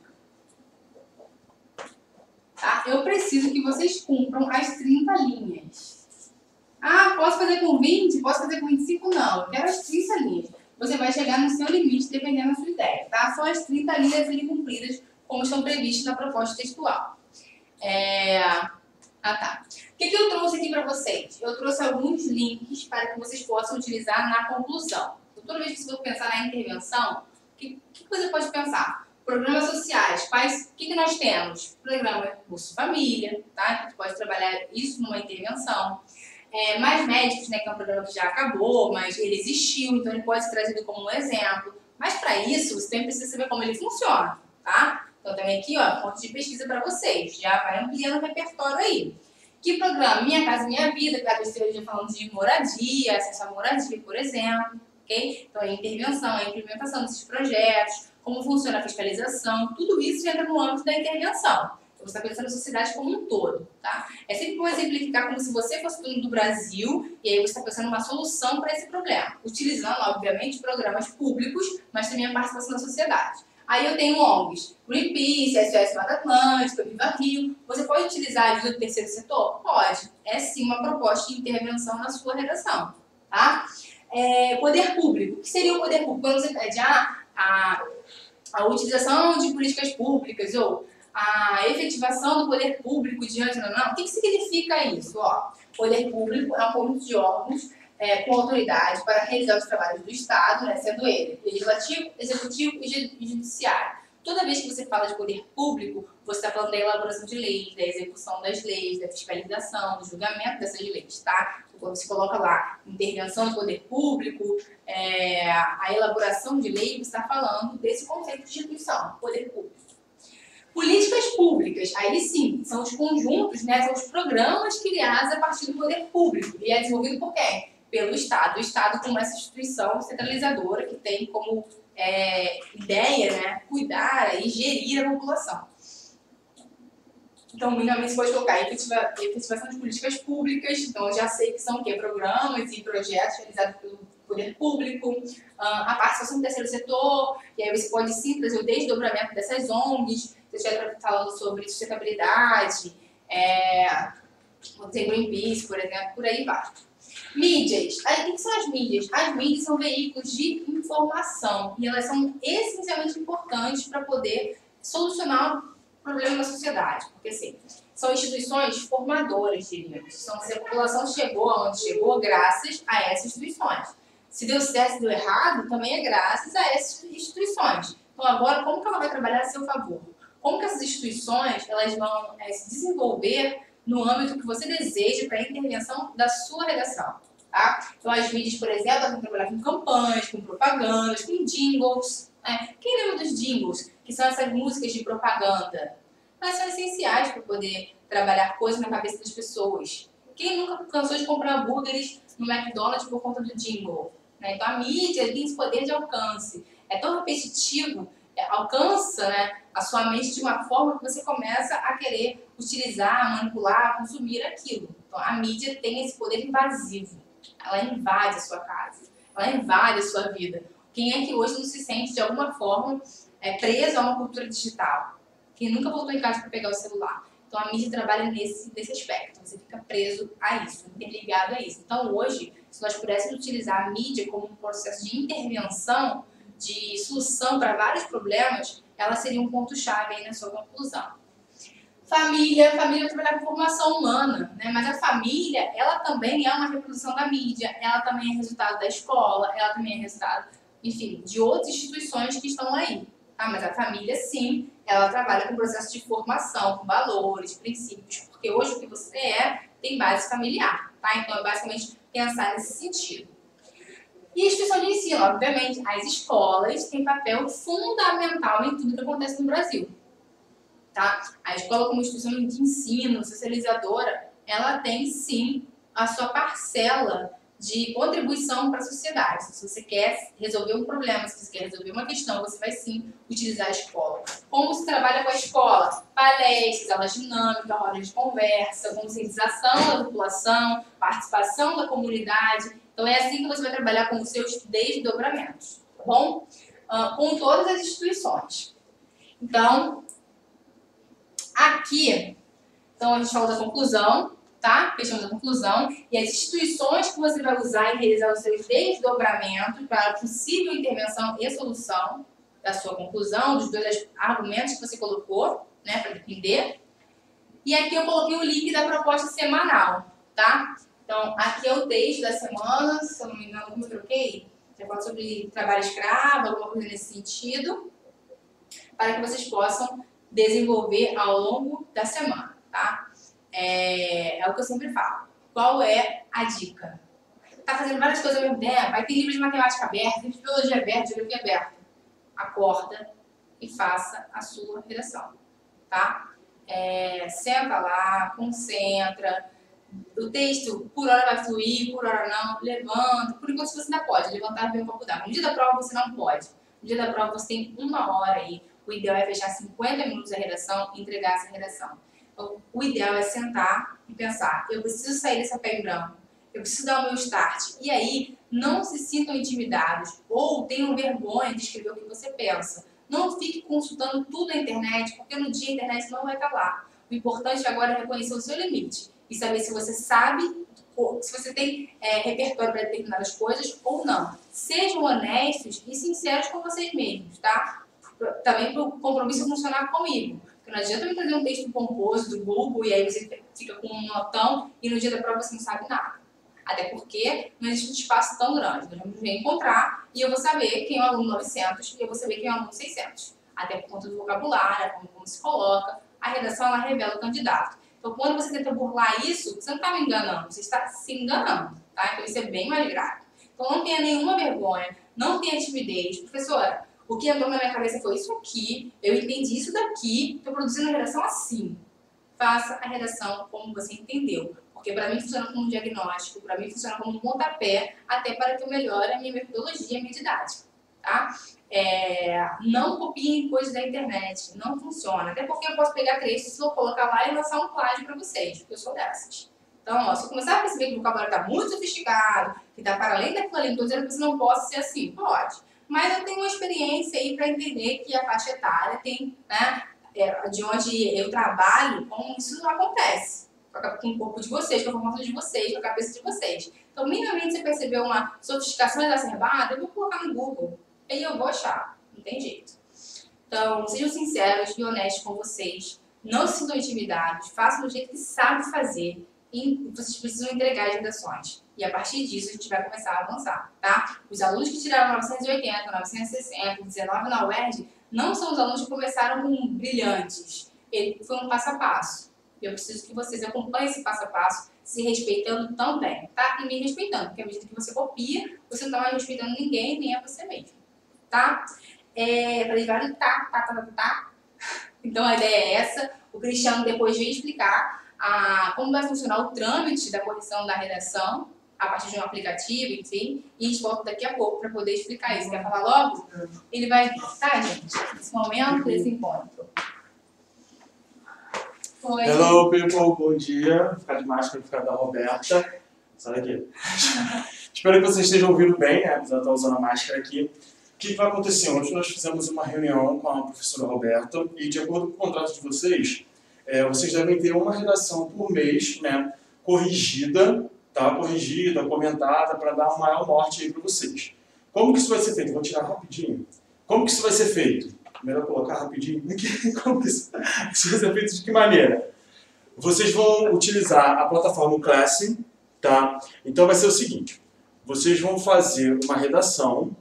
Tá? Eu preciso que vocês cumpram as 30 linhas. Ah, posso fazer com 20? Posso fazer com 25? Não, eu quero as 30 linhas. Você vai chegar no seu limite dependendo da sua ideia, tá? São as 30 linhas ali cumpridas como estão previstas na proposta textual. Tá. O que eu trouxe aqui para vocês? Eu trouxe alguns links para que vocês possam utilizar na conclusão. Então, toda vez que você for pensar na intervenção, o que você pode pensar? Programas sociais. O que nós temos? Programa Bolsa Família, tá? Você pode trabalhar isso numa intervenção. Mais médicos, né, que é um programa que já acabou, mas ele existiu, então ele pode ser trazido como um exemplo. Mas para isso, você também precisa saber como ele funciona, tá? Então também aqui, ó, fonte de pesquisa para vocês. Já vai ampliando o repertório aí. Que programa? Minha Casa Minha Vida, que a esteja falando de moradia, acesso à moradia, por exemplo. Ok? Então, a intervenção, a implementação desses projetos, como funciona a fiscalização, tudo isso entra no âmbito da intervenção. Então, você está pensando na sociedade como um todo, tá? É sempre bom exemplificar como se você fosse dono do Brasil e aí você está pensando uma solução para esse problema, utilizando, obviamente, programas públicos, mas também a participação da sociedade. Aí eu tenho ONGs, Greenpeace, SOS Mata Atlântica, Viva Rio. Você pode utilizar a ajuda do terceiro setor? Pode. É sim uma proposta de intervenção na sua redação, tá? Poder público. O que seria o poder público? Quando você pede a utilização de políticas públicas ou a efetivação do poder público diante da norma, o que significa isso? Ó, poder público é um conjunto de órgãos com autoridade para realizar os trabalhos do Estado, né, sendo ele legislativo, executivo e judiciário. Toda vez que você fala de poder público, você está falando da elaboração de leis, da execução das leis, da fiscalização, do julgamento dessas leis, tá? Quando você coloca lá intervenção do poder público, a elaboração de lei, você está falando desse conceito de instituição, poder público. Políticas públicas, aí sim, são os conjuntos, né, são os programas criados a partir do poder público. E é desenvolvido por quem? Pelo Estado. O Estado como essa instituição centralizadora que tem como ideia, né, cuidar e gerir a população. Então, minimamente você pode colocar efetivação de políticas públicas. Então, eu já sei que são o quê? Programas e projetos realizados pelo poder público, a participação do terceiro setor, e aí você pode sim trazer o desdobramento dessas ONGs, você estiver falando sobre sustentabilidade, tem Greenpeace, por exemplo, por aí vai. Mídias. Aí, o que são as mídias? As mídias são veículos de informação e elas são essencialmente importantes para poder solucionar o problema da sociedade, porque assim, são instituições formadoras, diríamos. Então, se a população chegou aonde chegou, graças a essas instituições. Se deu certo, se deu errado, também é graças a essas instituições. Então, agora, como que ela vai trabalhar a seu favor? Como que essas instituições elas vão se desenvolver no âmbito que você deseja para a intervenção da sua redação, tá? Então, as mídias, por exemplo, elas vão trabalhar com campanhas, com propagandas, com jingles. Quem lembra dos jingles, que são essas músicas de propaganda? Elas são essenciais para poder trabalhar coisas na cabeça das pessoas. Quem nunca cansou de comprar hambúrgueres no McDonald's por conta do jingle? Então, a mídia tem esse poder de alcance. É tão repetitivo, alcança, né, a sua mente de uma forma que você começa a querer utilizar, manipular, consumir aquilo. Então, a mídia tem esse poder invasivo. Ela invade a sua casa, ela invade a sua vida. Quem é que hoje não se sente, de alguma forma, preso a uma cultura digital? Quem nunca voltou em casa para pegar o celular? Então, a mídia trabalha nesse aspecto. Você fica preso a isso, interligado a isso. Então, hoje, se nós pudéssemos utilizar a mídia como um processo de intervenção, de solução para vários problemas, ela seria um ponto-chave aí na sua conclusão. Família vai trabalhar com formação humana, né? Mas a família, ela também é uma reprodução da mídia, ela também é resultado da escola, ela também é resultado, enfim, de outras instituições que estão aí. Tá? Mas a família, sim, ela trabalha com processo de formação, com valores, princípios, porque hoje o que você tem base familiar, tá? Então é basicamente pensar nesse sentido. E a instituição de ensino, obviamente, as escolas têm papel fundamental em tudo que acontece no Brasil. Tá? A escola como instituição de ensino, socializadora, ela tem sim a sua parcela de contribuição para a sociedade. Se você quer resolver um problema, se você quer resolver uma questão, você vai sim utilizar a escola. Como se trabalha com a escola? Palestras, aulas dinâmicas, rodas de conversa, conscientização da população, participação da comunidade Então é assim que você vai trabalhar com os seus desdobramentos, tá bom? Com todas as instituições. Então, aqui, a gente falou da conclusão, tá? Fechamos a conclusão. E as instituições que você vai usar e realizar os seus desdobramentos para a possível intervenção e solução da sua conclusão, dos dois argumentos que você colocou, né, para defender. E aqui eu coloquei o link da proposta semanal, tá? Então, aqui é o texto da semana, se eu não me engano, como eu troquei, já falo sobre trabalho escravo, alguma coisa nesse sentido, para que vocês possam desenvolver ao longo da semana, tá? É o que eu sempre falo. Qual é a dica? Tá fazendo várias coisas ao mesmo tempo, aí tem livro de matemática aberto, livro de biologia aberto, geografia aberto. Acorda e faça a sua redação, tá? Senta lá, concentra. O texto, por hora vai fluir, por hora não, levanta. Por enquanto você ainda pode levantar e ver um pouco d'água. No dia da prova você não pode. No dia da prova você tem 1 hora aí. O ideal é fechar 50 minutos a redação e entregar essa redação. Então, o ideal é sentar e pensar, eu preciso sair dessa pé em branco, eu preciso dar o meu start. E aí, não se sintam intimidados ou tenham vergonha de escrever o que você pensa. Não fique consultando tudo na internet, porque no dia a internet não vai estar lá. O importante agora é reconhecer o seu limite e saber se você sabe, se você tem repertório para determinadas coisas ou não. Sejam honestos e sinceros com vocês mesmos, tá? Também para o compromisso funcionar comigo. Porque não adianta eu trazer um texto pomposo do Google e aí você fica com um notão e no dia da prova você não sabe nada. Até porque não existe um espaço tão grande. Nós vamos encontrar e eu vou saber quem é o aluno 900 e eu vou saber quem é o aluno 600. Até por conta do vocabulário, como se coloca. A redação, ela revela o candidato. Então, quando você tenta burlar isso, você não está me enganando, você está se enganando, tá? Então, isso é bem mais grave. Então, não tenha nenhuma vergonha, não tenha timidez. Professora, o que entrou na minha cabeça foi isso aqui, eu entendi isso daqui, estou produzindo a redação assim. Faça a redação como você entendeu. Porque para mim funciona como um diagnóstico, para mim funciona como um pontapé, até para que eu melhore a minha metodologia, a minha didática, tá? Não copiem coisas da internet, não funciona. Até porque eu posso pegar textos, vou colocar lá e lançar um plágio para vocês, porque eu sou dessas. Então, se eu começar a perceber que o vocabulário está muito sofisticado, que está para além daquilo ali, não estou dizendo que você não possa ser assim, pode. Mas eu tenho uma experiência aí para entender que a faixa etária tem, né, de onde eu trabalho, como isso não acontece. Com o corpo de vocês, com a formação de vocês, com a cabeça de vocês. Então, minimamente, você percebeu uma sofisticação exacerbada, eu vou colocar no Google. Aí eu vou achar, não tem jeito. Então, sejam sinceros e honestos com vocês. Não se sintam intimidados, façam do jeito que sabe fazer. E vocês precisam entregar as redações. E a partir disso, a gente vai começar a avançar, tá? Os alunos que tiraram 980, 960, 19 na UERJ, não são os alunos que começaram com brilhantes. Ele foi um passo a passo. Eu preciso que vocês acompanhem esse passo a passo, se respeitando também, tá? E me respeitando, porque à medida que você copia, você não está mais respeitando ninguém, nem a você mesmo, tá? Falei vários tá. Então a ideia é essa. O Cristiano depois vem explicar como vai funcionar o trâmite da correção da redação, a partir de um aplicativo, enfim, e a gente volta daqui a pouco para poder explicar isso. Quer falar logo? Ele vai, tá, gente? Nesse momento, desse encontro. Oi. Hello, people, bom dia. Vou ficar de máscara por causa da Roberta. Sai daqui. Espero que vocês estejam ouvindo bem, né? Apesar de estar usando a máscara aqui. O que vai acontecer? Hoje nós fizemos uma reunião com a professora Roberta e, de acordo com o contrato de vocês, vocês devem ter uma redação por mês, né? Corrigida, tá? Corrigida, comentada, para dar um maior norte aí para vocês. Como que isso vai ser feito? Vou tirar rapidinho. Como que isso vai ser feito? Melhor colocar rapidinho. Como que isso vai ser feito de que maneira? Vocês vão utilizar a plataforma Classroom, tá? Então vai ser o seguinte, vocês vão fazer uma redação,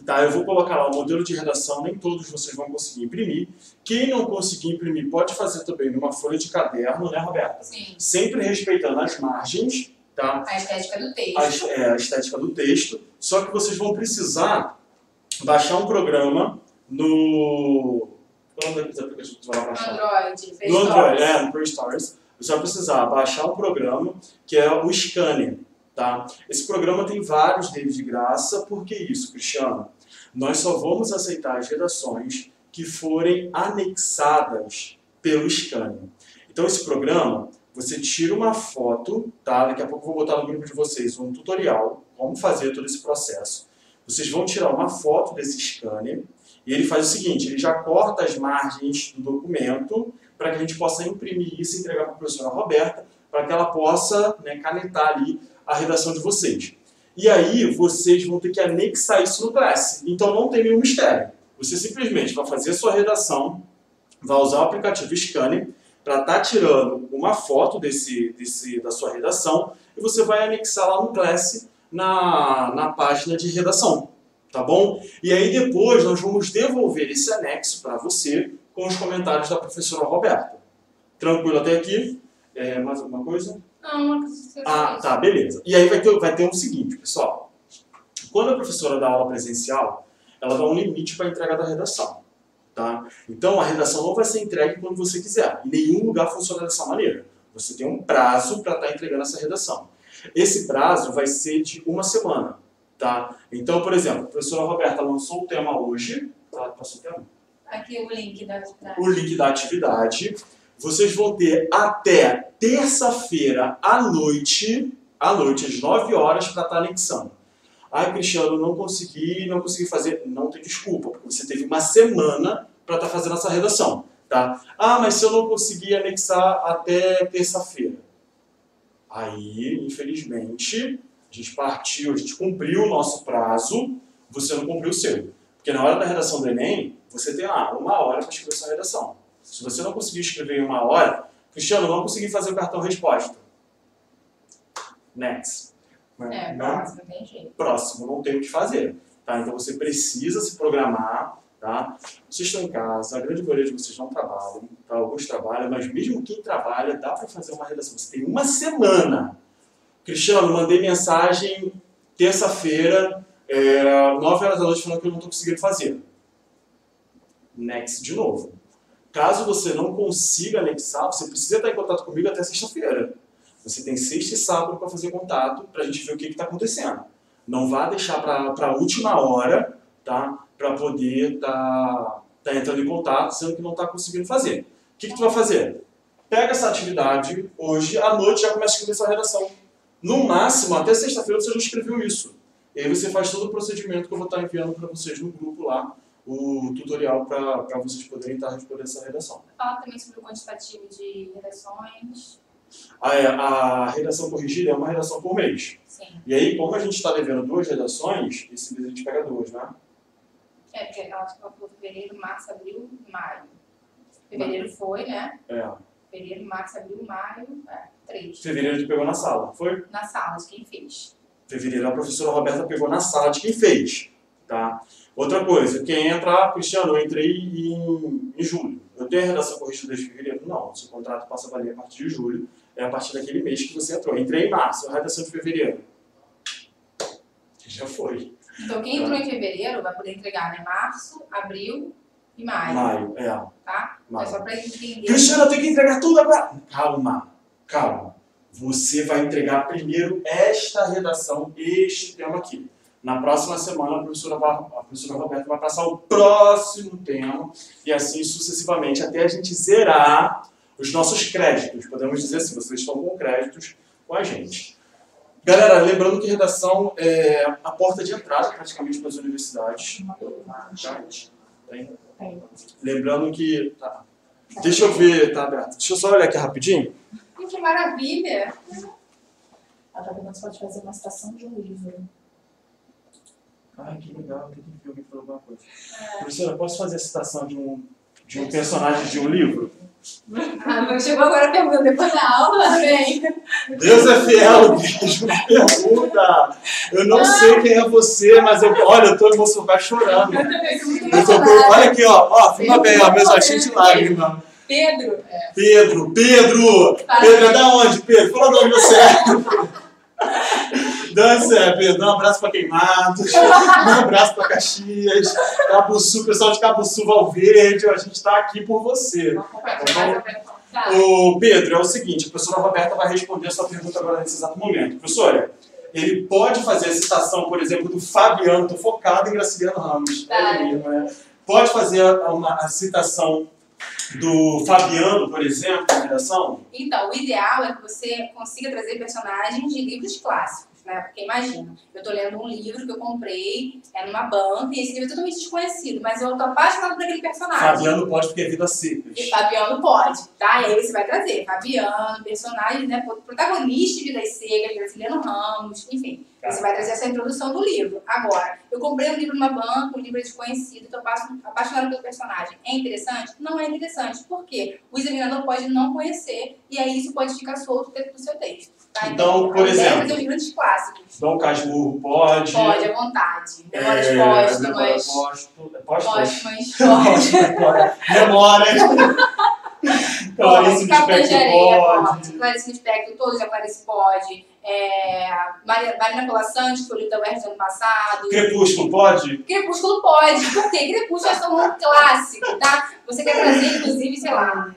tá? Eu vou colocar lá o modelo de redação, nem todos vocês vão conseguir imprimir. Quem não conseguir imprimir pode fazer também numa folha de caderno, né, Roberta? Sim. Sempre respeitando as margens, tá? A estética do texto. A estética do texto. Só que vocês vão precisar baixar um programa no... Qual é o aplicativo que você vai baixar? Android, no Android, no Play Stores. Você vai precisar baixar um programa que é o Scanner, tá? Esse programa tem vários deles de graça. Por que isso, Cristiano? Nós só vamos aceitar as redações que forem anexadas pelo Scanner. Então esse programa, você tira uma foto, tá? Daqui a pouco eu vou botar no grupo de vocês um tutorial, como fazer todo esse processo. Vocês vão tirar uma foto desse scanner e ele faz o seguinte, ele já corta as margens do documento para que a gente possa imprimir isso e entregar para a professora Roberta, para que ela possa, né, canetar ali a redação de vocês. E aí vocês vão ter que anexar isso no Class. Então não tem nenhum mistério. Você simplesmente vai fazer a sua redação, vai usar o aplicativo Scanner para estar tirando uma foto da sua redação e você vai anexar lá no Class na página de redação, tá bom? E aí depois nós vamos devolver esse anexo para você com os comentários da professora Roberta. Tranquilo até aqui? Mais alguma coisa? Não, tá, beleza. E aí vai ter um seguinte, pessoal. Quando a professora dá aula presencial, ela dá um limite para a entrega da redação. Tá? Então a redação não vai ser entregue quando você quiser. Em nenhum lugar funciona dessa maneira. Você tem um prazo para estar entregando essa redação. Esse prazo vai ser de uma semana. Tá? Então, por exemplo, a professora Roberta lançou o tema hoje. Tá? Passou o tema? Aqui o link da atividade. O link da atividade. Vocês vão ter até terça-feira à noite, às 9 horas, para estar anexando. Ai, Cristiano, não consegui fazer. Não tem desculpa, porque você teve uma semana para estar fazendo essa redação. Tá? Ah, mas se eu não conseguir anexar até terça-feira? Aí, infelizmente, a gente cumpriu o nosso prazo, você não cumpriu o seu. Porque na hora da redação do Enem, você tem uma hora para escrever sua redação. Se você não conseguir escrever em uma hora, Cristiano, não consegui fazer o cartão resposta. Next. Próximo, tem jeito. Próximo, não tem o que fazer. Tá? Então você precisa se programar. Tá? Vocês estão em casa, a grande maioria de vocês não trabalham, tá? Alguns trabalham, mas mesmo quem trabalha, dá para fazer uma redação. Você tem uma semana. Cristiano, mandei mensagem terça-feira, 9 horas da noite, falando que eu não estou conseguindo fazer. Next de novo. Caso você não consiga anexar, você precisa estar em contato comigo até sexta-feira. Você tem sexta e sábado para fazer contato, para a gente ver o que está acontecendo. Não vá deixar para a última hora, tá? Para poder tá entrando em contato, sendo que não está conseguindo fazer. O que tu vai fazer? Pega essa atividade, hoje, à noite, já começa a escrever sua redação. No máximo, até sexta-feira você já escreveu isso. E aí você faz todo o procedimento que eu vou estar enviando para vocês no grupo lá, o tutorial para vocês poderem estar respondendo essa redação. Fala também sobre o quantitativo de redações. A redação corrigida é uma redação por mês. Sim. E aí, como a gente está devendo 2 redações, esse mês a gente pega 2, né? Porque ela falou fevereiro, março, abril, maio. Fevereiro foi, né? Fevereiro, março, abril, maio, 3. Fevereiro a gente pegou na sala, foi? Na sala, de quem fez. Fevereiro a professora Roberta pegou na sala de quem fez. Tá? Outra coisa, quem entra, Cristiano, eu entrei em julho. Eu tenho a redação corrigida desde fevereiro? Não, seu contrato passa a valer a partir de julho. É a partir daquele mês que você entrou. Entrei em março, a redação de fevereiro. Já foi. Então, quem entrou em fevereiro vai poder entregar, né? Março, abril e maio. Maio, Tá? Maio. É só pra entender. Cristiano, eu tenho que entregar tudo agora. Calma. Você vai entregar primeiro esta redação, este tema aqui. Na próxima semana, a professora Roberta vai passar o próximo tema e assim sucessivamente, até a gente zerar os nossos créditos. Podemos dizer assim, vocês estão com créditos com a gente. Galera, lembrando que redação é a porta de entrada praticamente para as universidades. Tem? Lembrando que... Tá. Deixa eu ver, tá aberto. Deixa eu só olhar aqui rapidinho. Que maravilha! Ela tá perguntando se pode fazer uma citação de um livro. Ai, que legal, tem que ver alguém falando alguma coisa. Professora, posso fazer a citação de um personagem de um livro? Mas chegou agora a pergunta, depois da aula, vem. Deus é fiel, Deus me pergunta. Eu não sei quem é você, mas eu tô emocionado, chorando. Olha aqui, ó, fica bem, ó, meus achinhos de lágrima. Pedro. Pedro é da onde, Pedro? Fala de onde você é. Pedro, um abraço pra Queimados, um abraço pra Caxias, Cabuçu, pessoal de Cabuçu, Valverde, a gente tá aqui por você. Ô, Pedro, é o seguinte, a professora Roberta vai responder a sua pergunta agora nesse exato momento. Professora, ele pode fazer a citação, por exemplo, do Fabiano, tô focado em Graciliano Ramos, né? Pode fazer a citação do Fabiano, por exemplo, na redação? Então, o ideal é que você consiga trazer personagens de livros clássicos, né? Porque imagina, eu tô lendo um livro que eu comprei, numa banca, e esse livro é totalmente desconhecido, mas eu tô apaixonada por aquele personagem. Fabiano pode porque é vida simples. E Fabiano pode, tá? E aí você vai trazer Fabiano, personagem, né? Protagonista de Vidas Secas, Graciliano Ramos, enfim. Você vai trazer essa introdução do livro. Agora, eu comprei um livro numa banca, um livro desconhecido, tô apaixonada pelo personagem. É interessante? Não é interessante. Por quê? O examinador pode não conhecer, e aí isso pode ficar solto dentro do seu texto. Tá? Então, por exemplo, fazer os livros clássicos. Dom Casmurro pode. Pode, à vontade. Memórias póstumas. Póstumas, Pode. Memória. Clarice Lispector pode. Clarice Lispector, todos a Clarice pode. Marina Colasanti, que foi o livro da UERJ do ano passado. Crepúsculo pode? Crepúsculo pode. Por quê? Crepúsculo é um clássico, tá? Você quer trazer, inclusive, sei lá,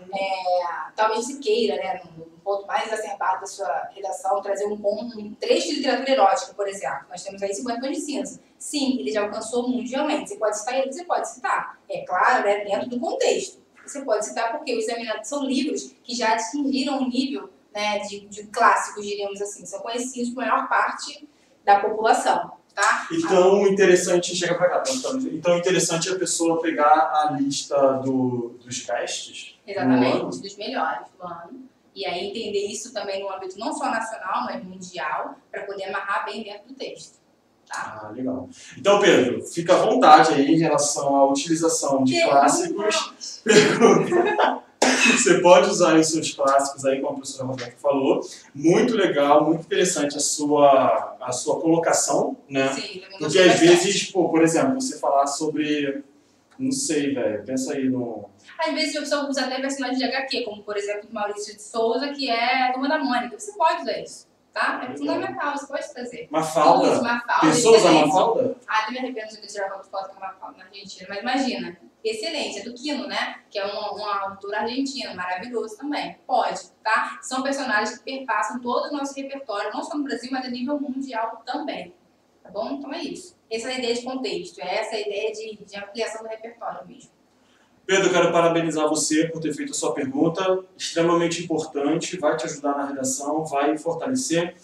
talvez se queira, né, no ponto mais exacerbado da sua redação, trazer um trecho de literatura erótica, por exemplo. Nós temos aí 50 tons de cinza. Sim, ele já alcançou mundialmente. Você pode citar ele, você pode citar. É claro, né, dentro do contexto. Você pode citar porque os examinados são livros que já atingiram um nível, né, de clássicos, diríamos assim. São conhecidos por maior parte da população, tá? Então, interessante... Chega pra cá, então, interessante a pessoa pegar a lista dos castes. Exatamente, dos melhores do ano. E aí entender isso também no âmbito não só nacional, mas mundial, para poder amarrar bem dentro do texto. Tá? Ah, legal. Então, Pedro, fica à vontade aí em relação à utilização de clássicos. Você pode usar os seus clássicos aí, como a professora Roberta falou. Muito legal, muito interessante a sua colocação, né? Sim, porque às vezes, por exemplo, você falar sobre... Não sei, velho, pensa aí no... Às vezes a pessoa usa até personagens de HQ, como por exemplo o Maurício de Souza, que é a Turma da Mônica. Você pode usar isso, tá? É fundamental, você pode trazer. Mafalda? Mafalda. Pensou usar Mafalda? Ah, me arrependo de tirar foto com a Mafalda na Argentina, mas imagina, excelente, é do Quino, né? Que é um autor argentino, maravilhoso também. Pode, tá? São personagens que perpassam todo o nosso repertório, não só no Brasil, mas a nível mundial também. Tá bom? Então é isso. Essa é a ideia de contexto, essa é a ideia de ampliação do repertório mesmo. Pedro, eu quero parabenizar você por ter feito a sua pergunta, extremamente importante, vai te ajudar na redação, vai fortalecer.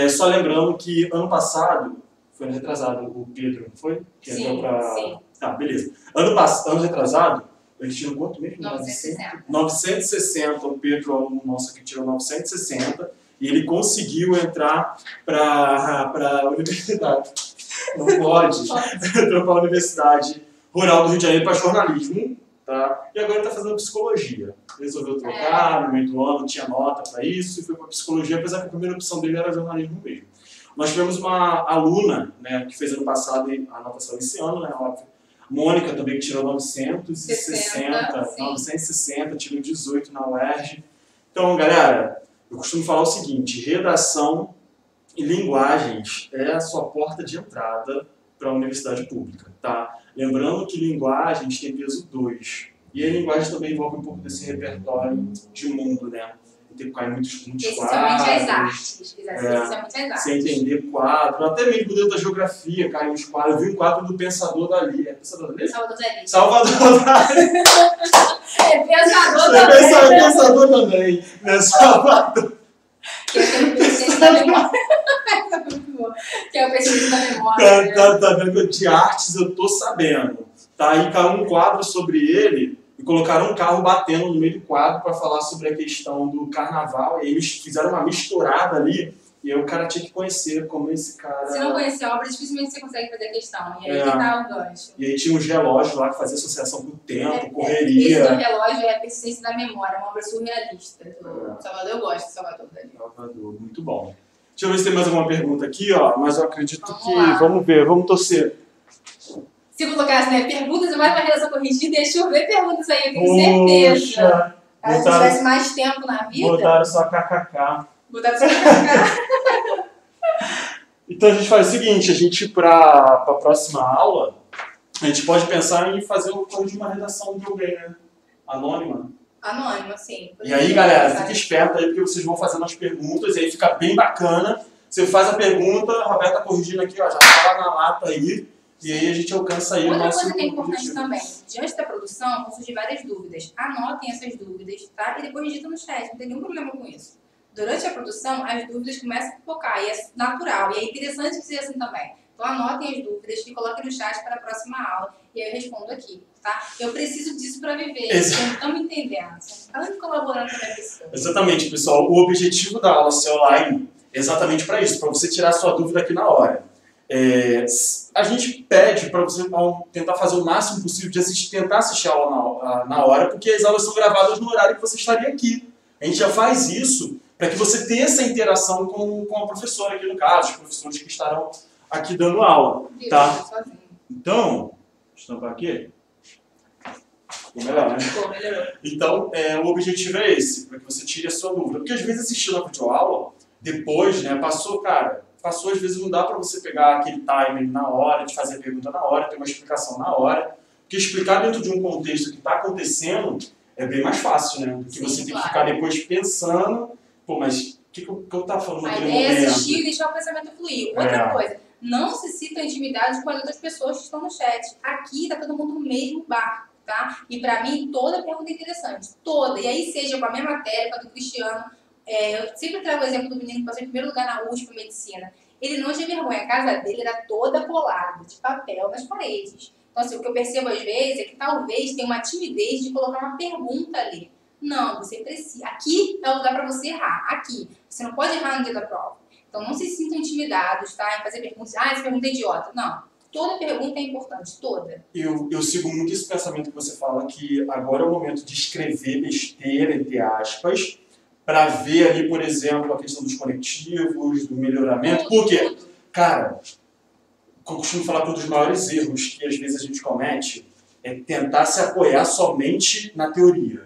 Só lembrando que ano passado, foi ano retrasado o Pedro, não foi? Que sim, sim. Tá, beleza. Ano retrasado, ele tirou quanto mesmo? 960. 960, o Pedro, aluno nosso aqui, tirou 960, e ele conseguiu entrar para a universidade. Não pode. Entrou para a Universidade Rural do Rio de Janeiro para jornalismo, tá? E agora está fazendo psicologia. Resolveu trocar no meio do ano, tinha nota para isso, e foi para psicologia, apesar que a primeira opção dele era jornalismo mesmo. Nós tivemos uma aluna, né, que fez ano passado a nota saiu esse ano, né, óbvio. Mônica também, que tirou 960, tirou 18 na UERJ. Então, galera, eu costumo falar o seguinte, redação e linguagens é a sua porta de entrada para a universidade pública, tá? Lembrando que linguagens tem peso 2. E a linguagem também envolve um pouco desse repertório de mundo, né? Tem que cair muitos Especialmente quadros. as artes. Especialmente as artes. Sem entender quadro. Até mesmo dentro da geografia caem os quadros. Eu vi um quadro do Pensador Dali. É Pensador Dali? Salvador Dali. Salvador Dali. É Pensador Você também. Pensador também. Né? Salvador. Que é o pesquisa da memória. Que é o pesquisa da memória. Tá vendo? De artes eu tô sabendo. Tá? Aí caiu um quadro sobre ele e colocaram um carro batendo no meio do quadro para falar sobre a questão do carnaval. E aí eles fizeram uma misturada ali. E aí o cara tinha que conhecer como esse cara... Se não conhecer a obra, dificilmente você consegue fazer a questão. E aí que tá o gancho. E aí tinha uns relógios lá que faziam associação com o tempo, correria. Esse do relógio é a persistência da memória, uma obra surrealista. Salvador, eu gosto de Salvador Dali. Salvador, muito bom. Deixa eu ver se tem mais alguma pergunta aqui, ó. Mas eu acredito Vamos lá. Vamos ver, vamos torcer. Se colocasse, né, perguntas e mais uma redação corrigida, deixa eu ver perguntas aí, eu tenho certeza. Se tivesse mais tempo na vida... Botaram só kkk. Botaram só kkk. Então a gente faz o seguinte, a gente para a próxima aula, a gente pode pensar em fazer uma redação de alguém, né? Anônima. Anônima, sim. E aí, galera, fica esperto aí, porque vocês vão fazendo as perguntas, e aí fica bem bacana. Você faz a pergunta, a Roberta tá corrigindo aqui, ó, já fala na lata aí, e aí a gente alcança aí o Outra nosso coisa que é importante objetivo. também, diante da produção, vão surgir várias dúvidas. Anotem essas dúvidas, tá? E depois digitam no chat, não tem nenhum problema com isso. Durante a produção, as dúvidas começam a pipocar, e é natural, e é interessante que seja assim também. Então anotem as dúvidas e coloquem no chat para a próxima aula, e aí eu respondo aqui, tá? Eu preciso disso para viver, vocês não estão me entendendo, vocês não estão colaborando com a minha pessoa. Exatamente, pessoal. O objetivo da aula ser online é exatamente para isso, para você tirar a sua dúvida aqui na hora. A gente pede para você tentar fazer o máximo possível de tentar assistir a aula na hora, porque as aulas são gravadas no horário que você estaria aqui. A gente já faz isso para que você tenha essa interação com a professora aqui no caso, os professores que estarão aqui dando aula, tá? Então, deixa eu tampar aqui. Ficou melhor, né? Ficou, melhorou. Então, o objetivo é esse, para que você tire a sua dúvida. Porque às vezes assistindo a videoaula, depois, né, passou às vezes não dá para você pegar aquele timer na hora, de fazer a pergunta na hora, ter uma explicação na hora. Porque explicar dentro de um contexto que está acontecendo é bem mais fácil, né? Do que você ter que ficar depois pensando, pô, mas o que eu tava falando naquele momento? A ideia é assistir e deixar o pensamento fluir. Outra coisa, não se cita intimidade com as outras pessoas que estão no chat. Aqui tá todo mundo no mesmo barco, tá? E pra mim, toda pergunta é interessante. Toda. E aí, seja com a minha matéria, com a do Cristiano. Eu sempre trago o exemplo do menino que passou em primeiro lugar na USP, Medicina. Ele não tinha vergonha. A casa dele era toda colada, de papel nas paredes. Então, assim, o que eu percebo às vezes é que talvez tenha uma timidez de colocar uma pergunta ali. Não, você precisa. Aqui é o lugar para você errar. Aqui. Você não pode errar no dia da prova. Então, não se sintam intimidados, tá? Em fazer perguntas. Essa pergunta é idiota. Não. Toda pergunta é importante. Toda. Eu sigo muito esse pensamento que você fala, que agora é o momento de escrever besteira, entre aspas, para ver ali, por exemplo, a questão dos conectivos, do melhoramento. Por quê? Cara, eu costumo falar que um dos maiores erros que às vezes a gente comete é tentar se apoiar somente na teoria.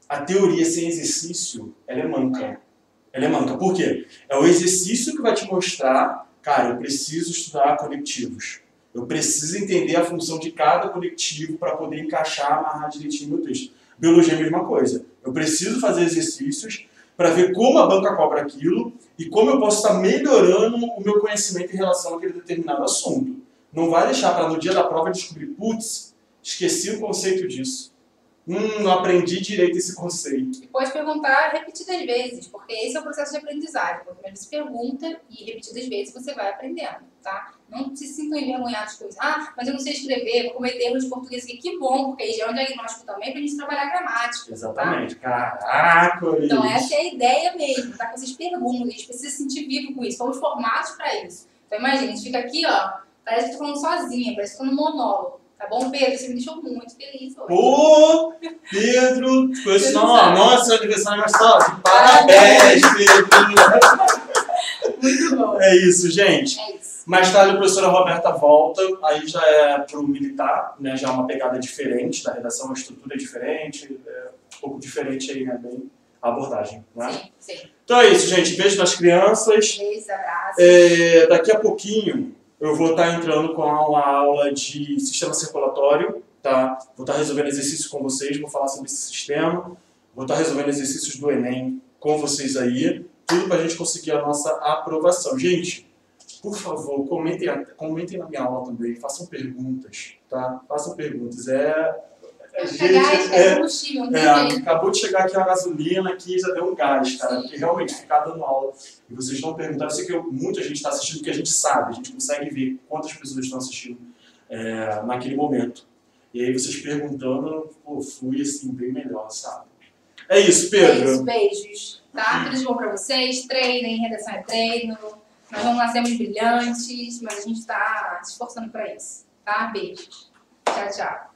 A teoria sem exercício, ela é manca. Ela é manca. Por quê? É o exercício que vai te mostrar, cara, eu preciso estudar conectivos. Eu preciso entender a função de cada conectivo para poder encaixar, amarrar direitinho no meu texto. Biologia é a mesma coisa. Eu preciso fazer exercícios para ver como a banca cobra aquilo e como eu posso estar melhorando o meu conhecimento em relação àquele determinado assunto. Não vai deixar para no dia da prova descobrir, putz, esqueci o conceito disso. Não aprendi direito esse conceito. E pode perguntar repetidas vezes, porque esse é o processo de aprendizagem. Quanto mais você pergunta e repetidas vezes você vai aprendendo, tá? Não se sintam envergonhados com isso. Ah, mas eu não sei escrever, vou cometer erros de português aqui. Que bom, porque aí já é um diagnóstico também pra gente trabalhar gramática. Exatamente. Tá? Caraca! Então essa é a ideia mesmo, tá? Que vocês perguntam, a gente precisa se sentir vivo com isso. Fomos formados pra isso. Então imagina, a gente fica aqui, ó, parece que eu tô falando sozinha, parece que eu tô no monólogo. Tá bom, Pedro? Você me deixou muito feliz hoje. Pô, Pedro, conheço não é seu aniversário, mas só parabéns, Pedro. Muito bom. É isso, gente. É isso. Mais tarde a professora Roberta volta, aí já é pro militar, né? Já é uma pegada diferente da redação, uma estrutura diferente, um pouco diferente aí, né? Bem, a abordagem, né? Sim, sim. Então é isso, gente. Beijo nas crianças. Beijo, abraço. Daqui a pouquinho eu vou estar entrando com uma aula de sistema circulatório, tá? Vou estar resolvendo exercícios com vocês, vou falar sobre esse sistema, vou estar resolvendo exercícios do Enem com vocês aí, tudo para a gente conseguir a nossa aprovação. Gente, por favor, comentem na minha aula também, façam perguntas, tá? Façam perguntas. Acabou de chegar aqui a gasolina, aqui já deu um gás, cara, porque realmente ficar dando aula e vocês não perguntaram, eu sei que muita gente está assistindo, porque a gente sabe, a gente consegue ver quantas pessoas estão assistindo naquele momento. E aí vocês perguntando, pô, flui assim bem melhor, sabe? É isso, Pedro. É isso, beijos, tá? Tudo de bom pra vocês, treinem, redação é treino, nós não nascemos brilhantes, mas a gente tá se esforçando pra isso, tá? Beijos. Tchau, tchau.